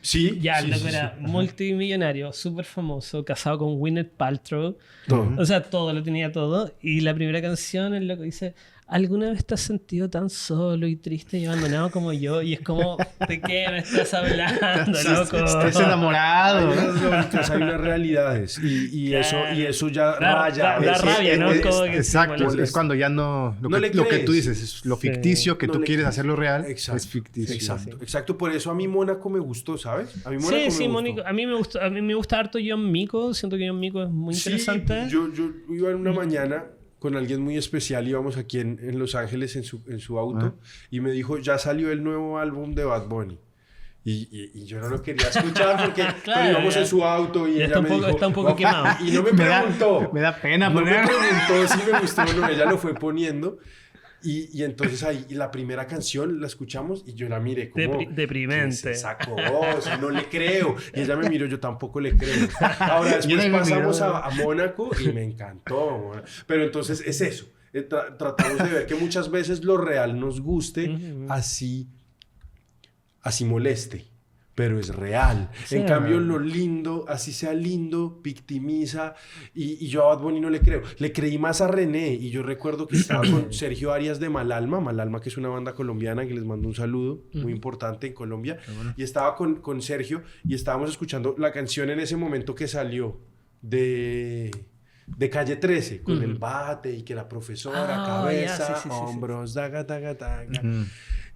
Sí. Ya, el loco era multimillonario, súper famoso, casado con Gwyneth Paltrow. Todo. O sea, todo, lo tenía todo. Y la primera canción, el loco dice, ¿alguna vez te has sentido tan solo y triste y abandonado como yo? Y es como, ¿de qué me estás hablando, loco? Estás enamorado. Hay unas realidades y Claro. eso ya Da raya. rabia, ¿no? Como que Exacto, sí, es cuando ya no... No le Lo que crees. tú dices, es lo Sí. ficticio que No tú le quieres crees. hacerlo real, Exacto, es ficticio. Exacto, exacto. Por eso a mí Mónaco me gustó, ¿sabes? A mí Mónaco Sí, me sí, gustó. Mónico. A mí me gusta harto John Mico. Siento que John Mico es muy interesante. Sí, yo iba en una mañana con alguien muy especial, íbamos aquí en Los Ángeles en su auto, y me dijo, ya salió el nuevo álbum de Bad Bunny. Y yo no lo quería escuchar porque Claro, pero íbamos ya. en su auto y Ya ella me dijo... está un poco "Oh", quemado. Y no me preguntó. Me da pena No poner. me preguntó si me gustó o no, ella lo fue poniendo. Y entonces ahí la primera canción la escuchamos y yo la miré como... Deprimente. ¿Qué es esa cosa? No le creo. Y ella me miró, yo tampoco le creo. Ahora Yo después también me pasamos miró. a Mónaco y me encantó. Pero entonces es eso. Tratamos de ver que muchas veces lo real nos guste, así moleste. Pero es real. Sí. En cambio, lo lindo, así sea lindo, victimiza. Y yo a Bad Bunny no le creo. Le creí más a René. Y yo recuerdo que estaba con Sergio Arias de Malalma. Malalma, que es una banda colombiana que les mando un saludo muy importante en Colombia. Y estaba con Sergio y estábamos escuchando la canción en ese momento que salió de Calle 13, con el bate y que la profesora, cabeza, ya, sí. hombros, daga, daga, daga.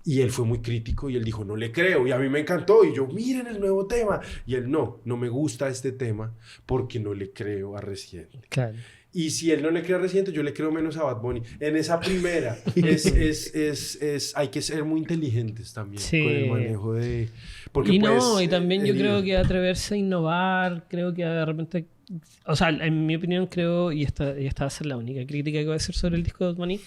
Y él fue muy crítico y él dijo, no le creo. Y a mí me encantó. Y yo, miren el nuevo tema. Y él, no me gusta este tema porque no le creo a Residente. Claro. Y si él no le cree a Residente, yo le creo menos a Bad Bunny. En esa primera, hay que ser muy inteligentes también Sí. con el manejo de... Porque Y no, pues, y también yo el- creo que atreverse a innovar, creo que de repente... O sea, en mi opinión creo, y esta va a ser la única crítica que voy a hacer sobre el disco de Bad Bunny,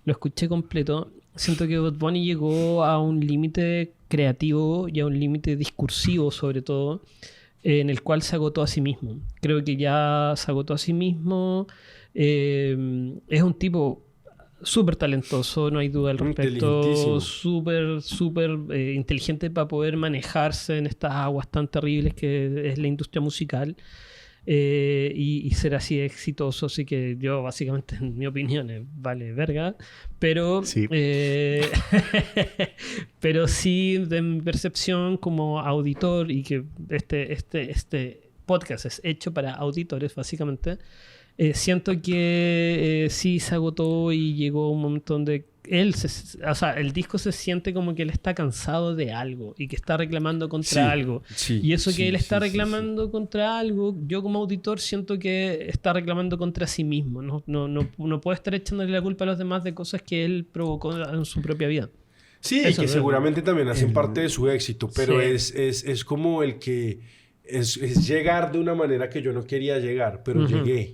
lo escuché completo. Siento que Bad Bunny llegó a un límite creativo y a un límite discursivo sobre todo, en el cual se agotó a sí mismo. Creo que ya se agotó a sí mismo. Es un tipo súper talentoso, no hay duda al respecto. Inteligentísimo. Súper inteligente para poder manejarse en estas aguas tan terribles que es la industria musical. Y ser así de exitoso, así que yo básicamente en mi opinión vale verga, pero Sí. pero sí de mi percepción como auditor y que este podcast es hecho para auditores básicamente, siento que sí se agotó y llegó un momento donde el disco se siente como que él está cansado de algo y que está reclamando contra Sí, algo. sí, Y eso que sí, él está sí, sí, reclamando contra algo, yo como auditor siento que está reclamando contra sí mismo. No puede estar echándole la culpa a los demás de cosas que él provocó en su propia vida. Sí, Eso que es seguramente también hacen parte de su éxito, pero Sí. es como el que es llegar de una manera que yo no quería llegar, pero llegué.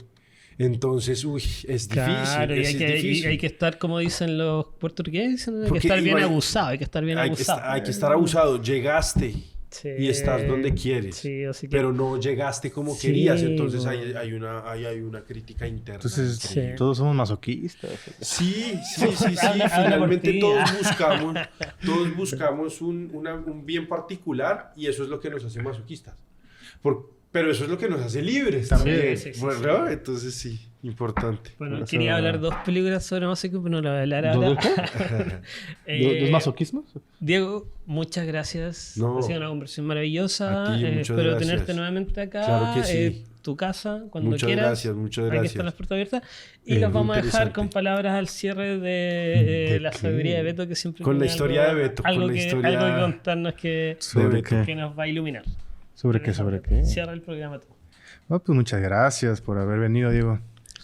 Entonces, es Claro, difícil. y difícil. hay que estar, como dicen los puertorriqueños, hay que Porque estar bien igual- abusado, hay que estar bien abusado. Hay que estar abusado. Llegaste Sí. y estás donde quieres, Sí, así que... pero no llegaste como Sí, querías. Entonces no. hay una crítica interna. Entonces, Sí. todos somos masoquistas. Sí. Habla por Finalmente ti. todos buscamos un bien particular y eso es lo que nos hace masoquistas. Pero eso es lo que nos hace libres también. Sí. Bueno, entonces sí, importante. Bueno, Eso- quería hablar dos películas sobre masoquismo, pero no lo voy a hablar ¿Dos ahora. ¿Dos masoquismos? Diego, muchas gracias. No. Ha sido una conversación maravillosa. A ti, muchas espero gracias. tenerte nuevamente acá. Claro que sí. Tu casa, cuando Muchas quieras. gracias, muchas Aquí gracias. están las puertas abiertas. Y Muy los vamos a dejar interesante. con palabras al cierre de la qué? sabiduría de Beto, que siempre Con la tiene historia de Beto, Algo, con la que, historia algo que contarnos que ¿Sobre Beto. qué? nos va a iluminar. ¿Sobre qué? ¿Sobre qué? Cierra el programa tú. Pues muchas gracias por haber venido, Diego.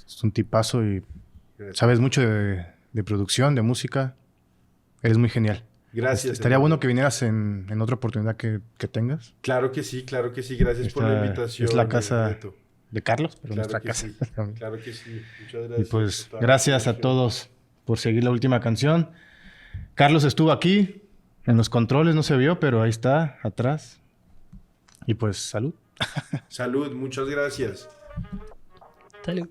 Es un tipazo y sabes mucho de producción, de música. Eres muy genial. Gracias. Estaría hermano. bueno que vinieras en otra oportunidad que tengas. Claro que sí. Gracias por la Esta invitación. es la casa Beto. de Carlos, pero Claro nuestra que casa. sí. Claro que sí. Muchas Y gracias. pues Total. gracias a todos por seguir la última canción. Carlos estuvo aquí en los controles, no se vio, pero ahí está, atrás. Y pues salud. Salud, muchas gracias. Salud.